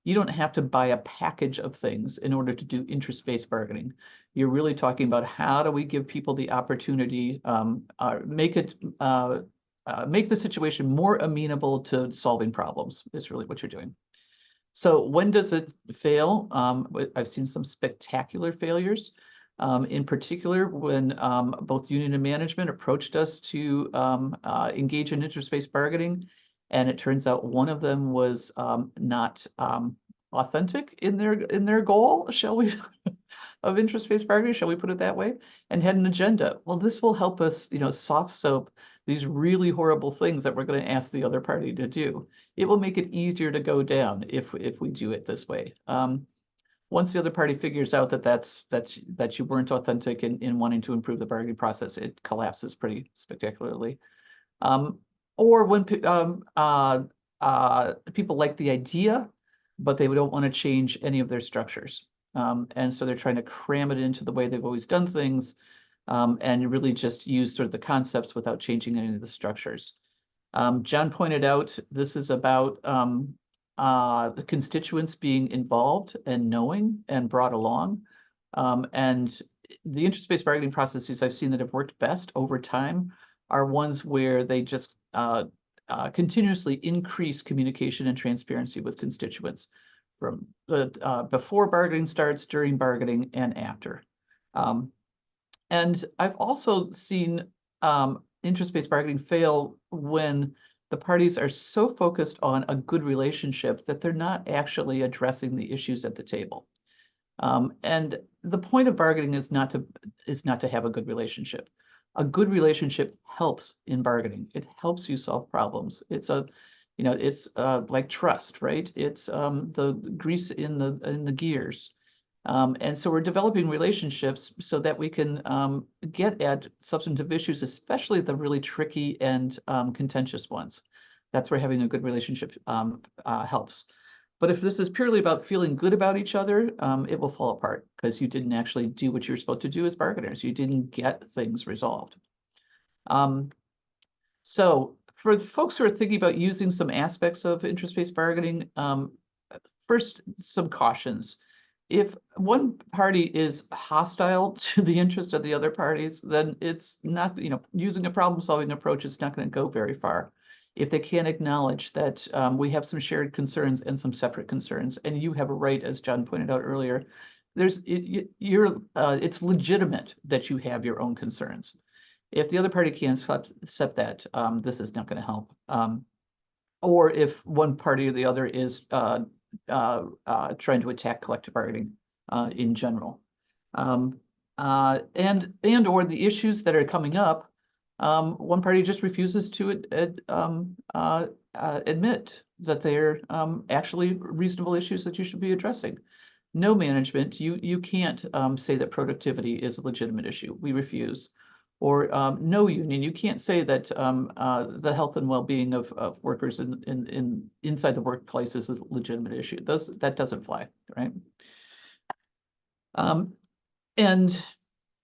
you don't have to buy a package of things in order to do interest-based bargaining. You're really talking about how do we give people the opportunity, make it make the situation more amenable to solving problems is really what you're doing. So when does it fail? I've seen some spectacular failures. In particular, when both union and management approached us to engage in interest-based bargaining, and it turns out one of them was not authentic in their goal, shall we, of interest-based bargaining, shall we put it that way, and had an agenda. Well, this will help us, soft soap these really horrible things that we're going to ask the other party to do. It will make it easier to go down if we do it this way. Once the other party figures out that you weren't authentic in wanting to improve the bargaining process, it collapses pretty spectacularly. Or when people like the idea, but they don't want to change any of their structures. And so they're trying to cram it into the way they've always done things, and really just use sort of the concepts without changing any of the structures. John pointed out this is about the constituents being involved and knowing and brought along. And the interest-based bargaining processes I've seen that have worked best over time are ones where they just continuously increase communication and transparency with constituents from the before bargaining starts, during bargaining, and after. And I've also seen interest-based bargaining fail when the parties are so focused on a good relationship that they're not actually addressing the issues at the table. And the point of bargaining is not to have a good relationship. A good relationship helps in bargaining. It helps you solve problems. It's like trust, right? It's the grease in the gears. And so we're developing relationships so that we can get at substantive issues, especially the really tricky and contentious ones. That's where having a good relationship helps. But if this is purely about feeling good about each other, it will fall apart because you didn't actually do what you're supposed to do as bargainers. You didn't get things resolved. So for the folks who are thinking about using some aspects of interest-based bargaining, first, some cautions. If one party is hostile to the interest of the other parties, then it's not, using a problem-solving approach is not going to go very far. If they can't acknowledge that we have some shared concerns and some separate concerns, and you have a right, as John pointed out earlier, it's legitimate that you have your own concerns. If the other party can't accept that, this is not going to help. Or if one party or the other is trying to attack collective bargaining in general. And or the issues that are coming up, one party just refuses to admit that they're actually reasonable issues that you should be addressing. No management, you can't say that productivity is a legitimate issue. We refuse. Or no union, you can't say that the health and well-being of workers inside the workplace is a legitimate issue. That doesn't fly, right? And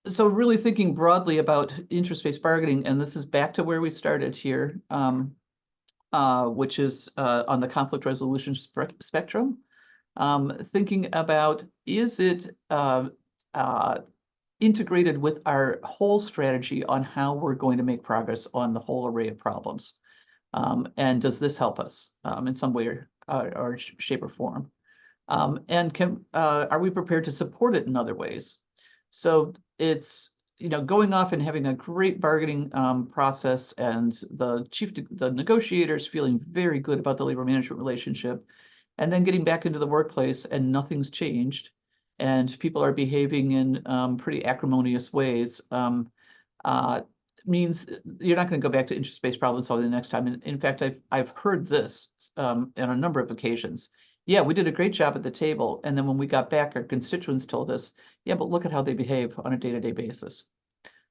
so really thinking broadly about interest-based bargaining, and this is back to where we started here, which is on the conflict resolution spectrum, thinking about, is it integrated with our whole strategy on how we're going to make progress on the whole array of problems? And does this help us in some way or shape or form? And are we prepared to support it in other ways? So it's, going off and having a great bargaining process, and the negotiators feeling very good about the labor management relationship, and then getting back into the workplace and nothing's changed, and people are behaving in pretty acrimonious ways, means you're not going to go back to interest-based problem solving the next time. And in fact, I've heard this on a number of occasions. Yeah, we did a great job at the table, and then when we got back, our constituents told us, yeah, but look at how they behave on a day-to-day basis.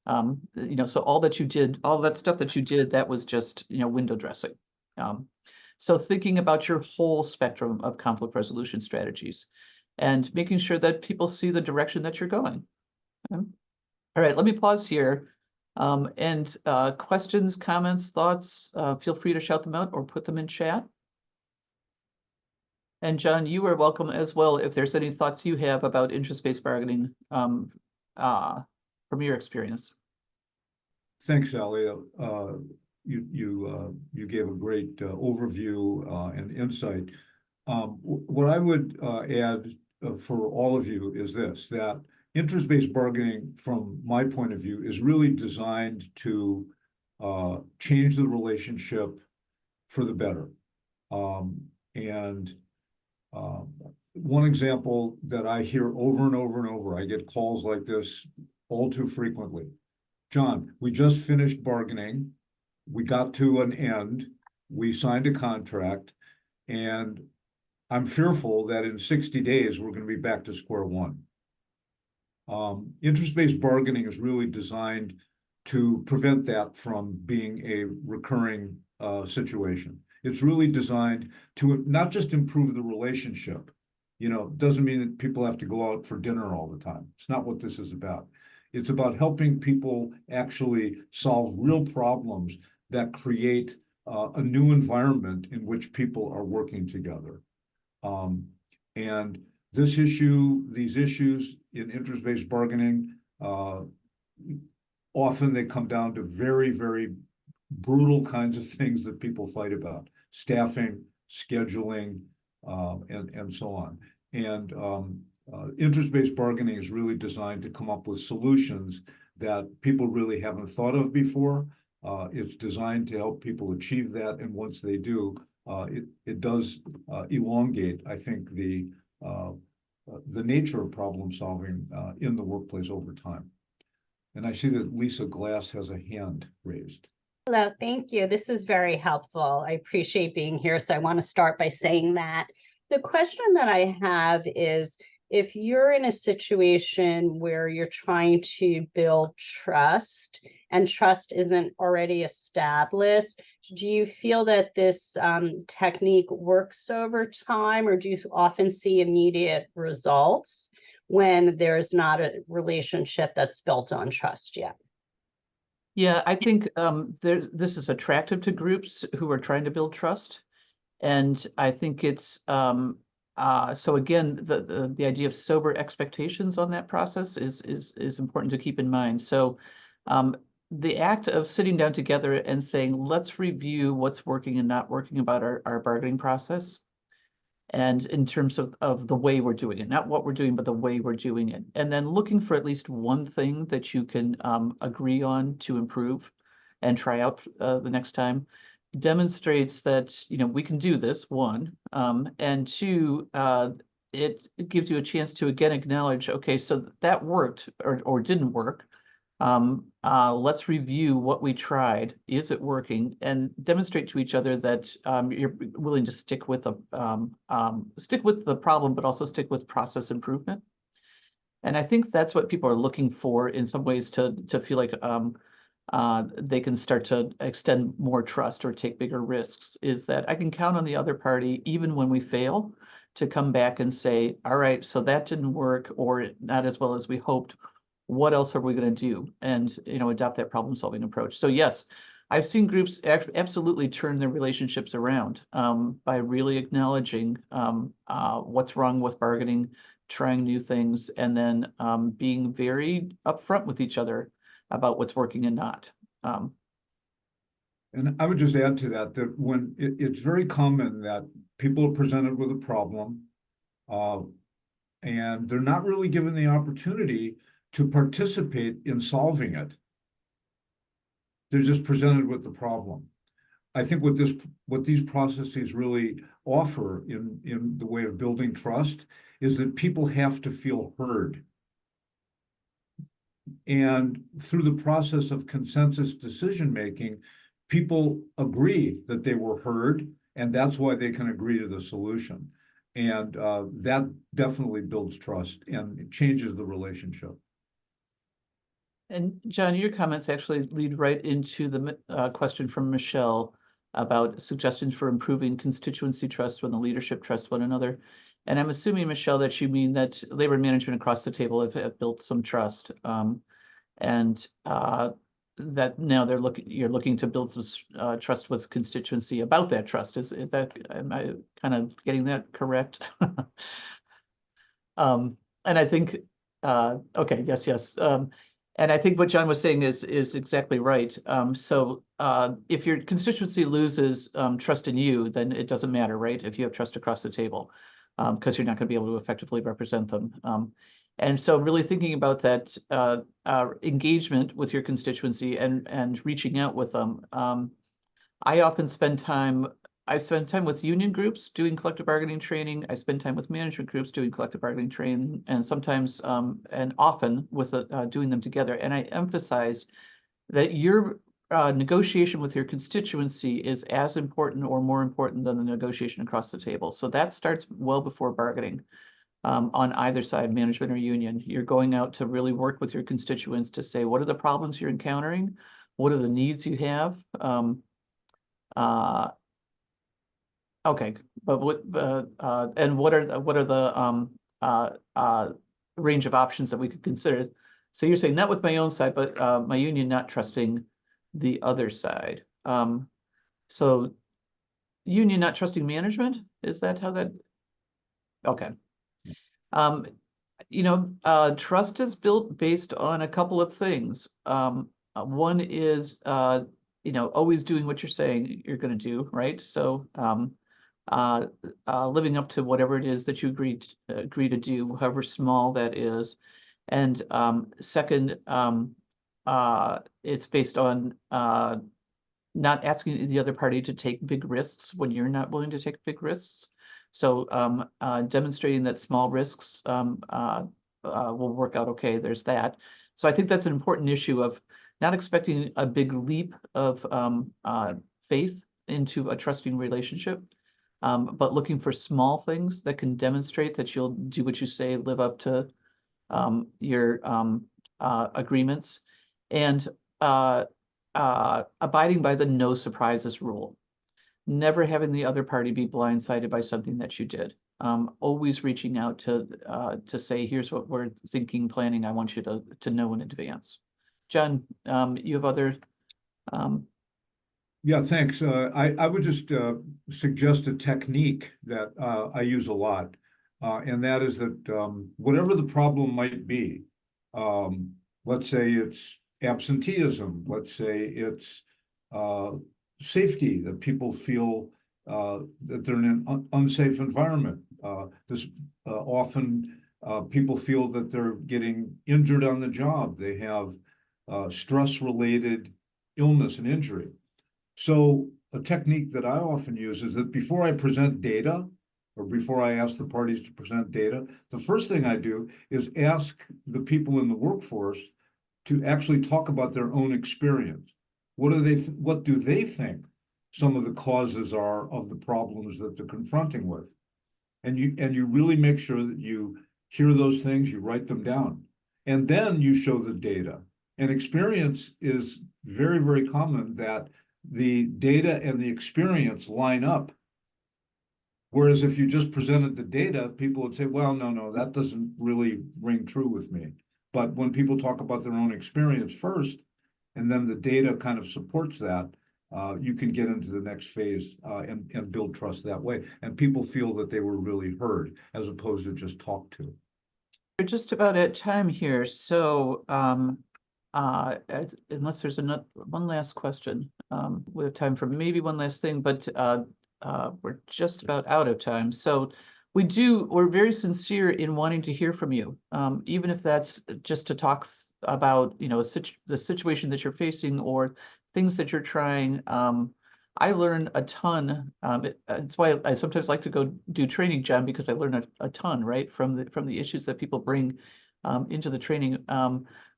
So all that you did, all that stuff that you did, that was just, window dressing. So thinking about your whole spectrum of conflict resolution strategies and making sure that people see the direction that you're going. Okay. All right, let me pause here. And questions, comments, thoughts, feel free to shout them out or put them in chat. And John, you are welcome as well if there's any thoughts you have about interest-based bargaining from your experience. Thanks, Sally. you gave a great overview and insight. What I would add for all of you is this, that interest-based bargaining, from my point of view, is really designed to change the relationship for the better. One example that I hear over and over and over, I get calls like this all too frequently. John, we just finished bargaining. We got to an end. We signed a contract, and I'm fearful that in 60 days, we're going to be back to square one. Interest-based bargaining is really designed to prevent that from being a recurring situation. It's really designed to not just improve the relationship. You know, doesn't mean that people have to go out for dinner all the time. It's not what this is about. It's about helping people actually solve real problems that create a new environment in which people are working together. And these issues in interest-based bargaining, often they come down to very, very brutal kinds of things that people fight about: staffing, scheduling, and so on. And interest-based bargaining is really designed to come up with solutions that people really haven't thought of before. It's designed to help people achieve that, and once they do, it does elongate, I think, the nature of problem solving in the workplace over time. And I see that Lisa Glass has a hand raised. Hello, thank you. This is very helpful. I appreciate being here. So I want to start by saying that the question that I have is, if you're in a situation where you're trying to build trust and trust isn't already established, do you feel that this technique works over time, or do you often see immediate results when there's not a relationship that's built on trust yet? Yeah, I think this is attractive to groups who are trying to build trust. And I think it's so again, the idea of sober expectations on that process is important to keep in mind. So the act of sitting down together and saying, let's review what's working and not working about our bargaining process. And in terms of the way we're doing it, not what we're doing, but the way we're doing it. And then looking for at least one thing that you can agree on to improve and try out the next time demonstrates that, you know, we can do this, one, and two, it gives you a chance to again acknowledge, okay, so that worked or didn't work. Let's review what we tried. Is it working? And demonstrate to each other that you're willing to stick with the problem, but also stick with process improvement. And I think that's what people are looking for in some ways to feel like they can start to extend more trust or take bigger risks, is that I can count on the other party, even when we fail, to come back and say, all right, so that didn't work, or not as well as we hoped. What else are we going to do? And, you know, adopt that problem solving approach. So yes, I've seen groups absolutely turn their relationships around by really acknowledging what's wrong with bargaining, trying new things, and then being very upfront with each other about what's working and not. And I would just add to that, that when it's very common that people are presented with a problem and they're not really given the opportunity to participate in solving it. They're just presented with the problem. I think what these processes really offer in the way of building trust is that people have to feel heard. And through the process of consensus decision-making, people agree that they were heard, and that's why they can agree to the solution. And that definitely builds trust and it changes the relationship. And John, your comments actually lead right into the question from Michelle about suggestions for improving constituency trust when the leadership trusts one another. And I'm assuming, Michelle, that you mean that labor management across the table have built some trust, and that now you're looking to build some trust with constituency about that trust. Is that, am I kind of getting that correct? And I think, okay, yes. And I think what John was saying is exactly right. So if your constituency loses trust in you, then it doesn't matter, right? If you have trust across the table, because you're not going to be able to effectively represent them. And so really thinking about that engagement with your constituency and reaching out with them. I often spend time with union groups doing collective bargaining training. I spend time with management groups doing collective bargaining training, and sometimes and often with doing them together. And I emphasize that your negotiation with your constituency is as important or more important than the negotiation across the table. So that starts well before bargaining on either side, management or union. You're going out to really work with your constituents to say, what are the problems you're encountering? What are the needs you have? Okay, but and what are the range of options that we could consider? So you're saying not with my own side, but my union not trusting the other side. So union not trusting management, is that how that? Okay. Trust is built based on a couple of things. One is always doing what you're saying you're going to do, right? So living up to whatever it is that you agree to do, however small that is. And second, it's based on not asking the other party to take big risks when you're not willing to take big risks. So demonstrating that small risks will work out okay. There's that. So I think that's an important issue of not expecting a big leap of faith into a trusting relationship, but looking for small things that can demonstrate that you'll do what you say, live up to your agreements, and abiding by the no surprises rule. Never having the other party be blindsided by something that you did. Always reaching out to say, here's what we're thinking, planning. I want you to know in advance. John, you have other. Yeah, thanks. I would just suggest a technique that I use a lot, and that is that whatever the problem might be, let's say it's absenteeism, let's say it's safety, that people feel that they're in an unsafe environment. Often people feel that they're getting injured on the job. They have stress-related illness and injury. So a technique that I often use is that before I present data, or before I ask the parties to present data, the first thing I do is ask the people in the workforce to actually talk about their own experience. What do they think some of the causes are of the problems that they're confronting with? And you really make sure that you hear those things, you write them down, and then you show the data. And experience is very, very common that the data and the experience line up. Whereas if you just presented the data, people would say, well, no, that doesn't really ring true with me. But when people talk about their own experience first, and then the data kind of supports that, you can get into the next phase and build trust that way. And people feel that they were really heard as opposed to just talked to. We're just about at time here, so unless there's one last question, we have time for maybe one last thing, but we're just about out of time. So we're very sincere in wanting to hear from you, even if that's just to talk about the situation that you're facing or things that you're trying. I learn a ton. It's why I sometimes like to go do training, John, because I learn a ton, right, from the issues that people bring into the training.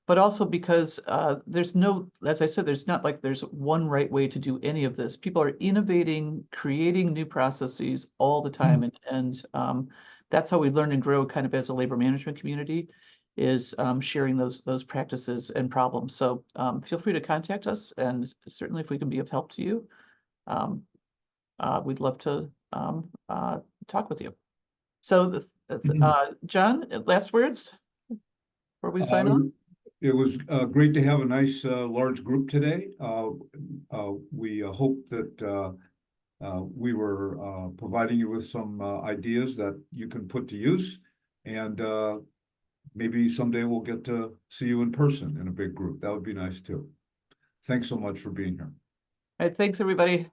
But also because as I said, there's one right way to do any of this. People are innovating, creating new processes all the time, and that's how we learn and grow kind of as a labor management community, is sharing those practices and problems. So feel free to contact us, and certainly if we can be of help to you, we'd love to talk with you. So, John, last words before we sign off? It was great to have a nice large group today. We hope that we were providing you with some ideas that you can put to use. And maybe someday we'll get to see you in person in a big group. That would be nice too. Thanks so much for being here. All right, thanks, everybody.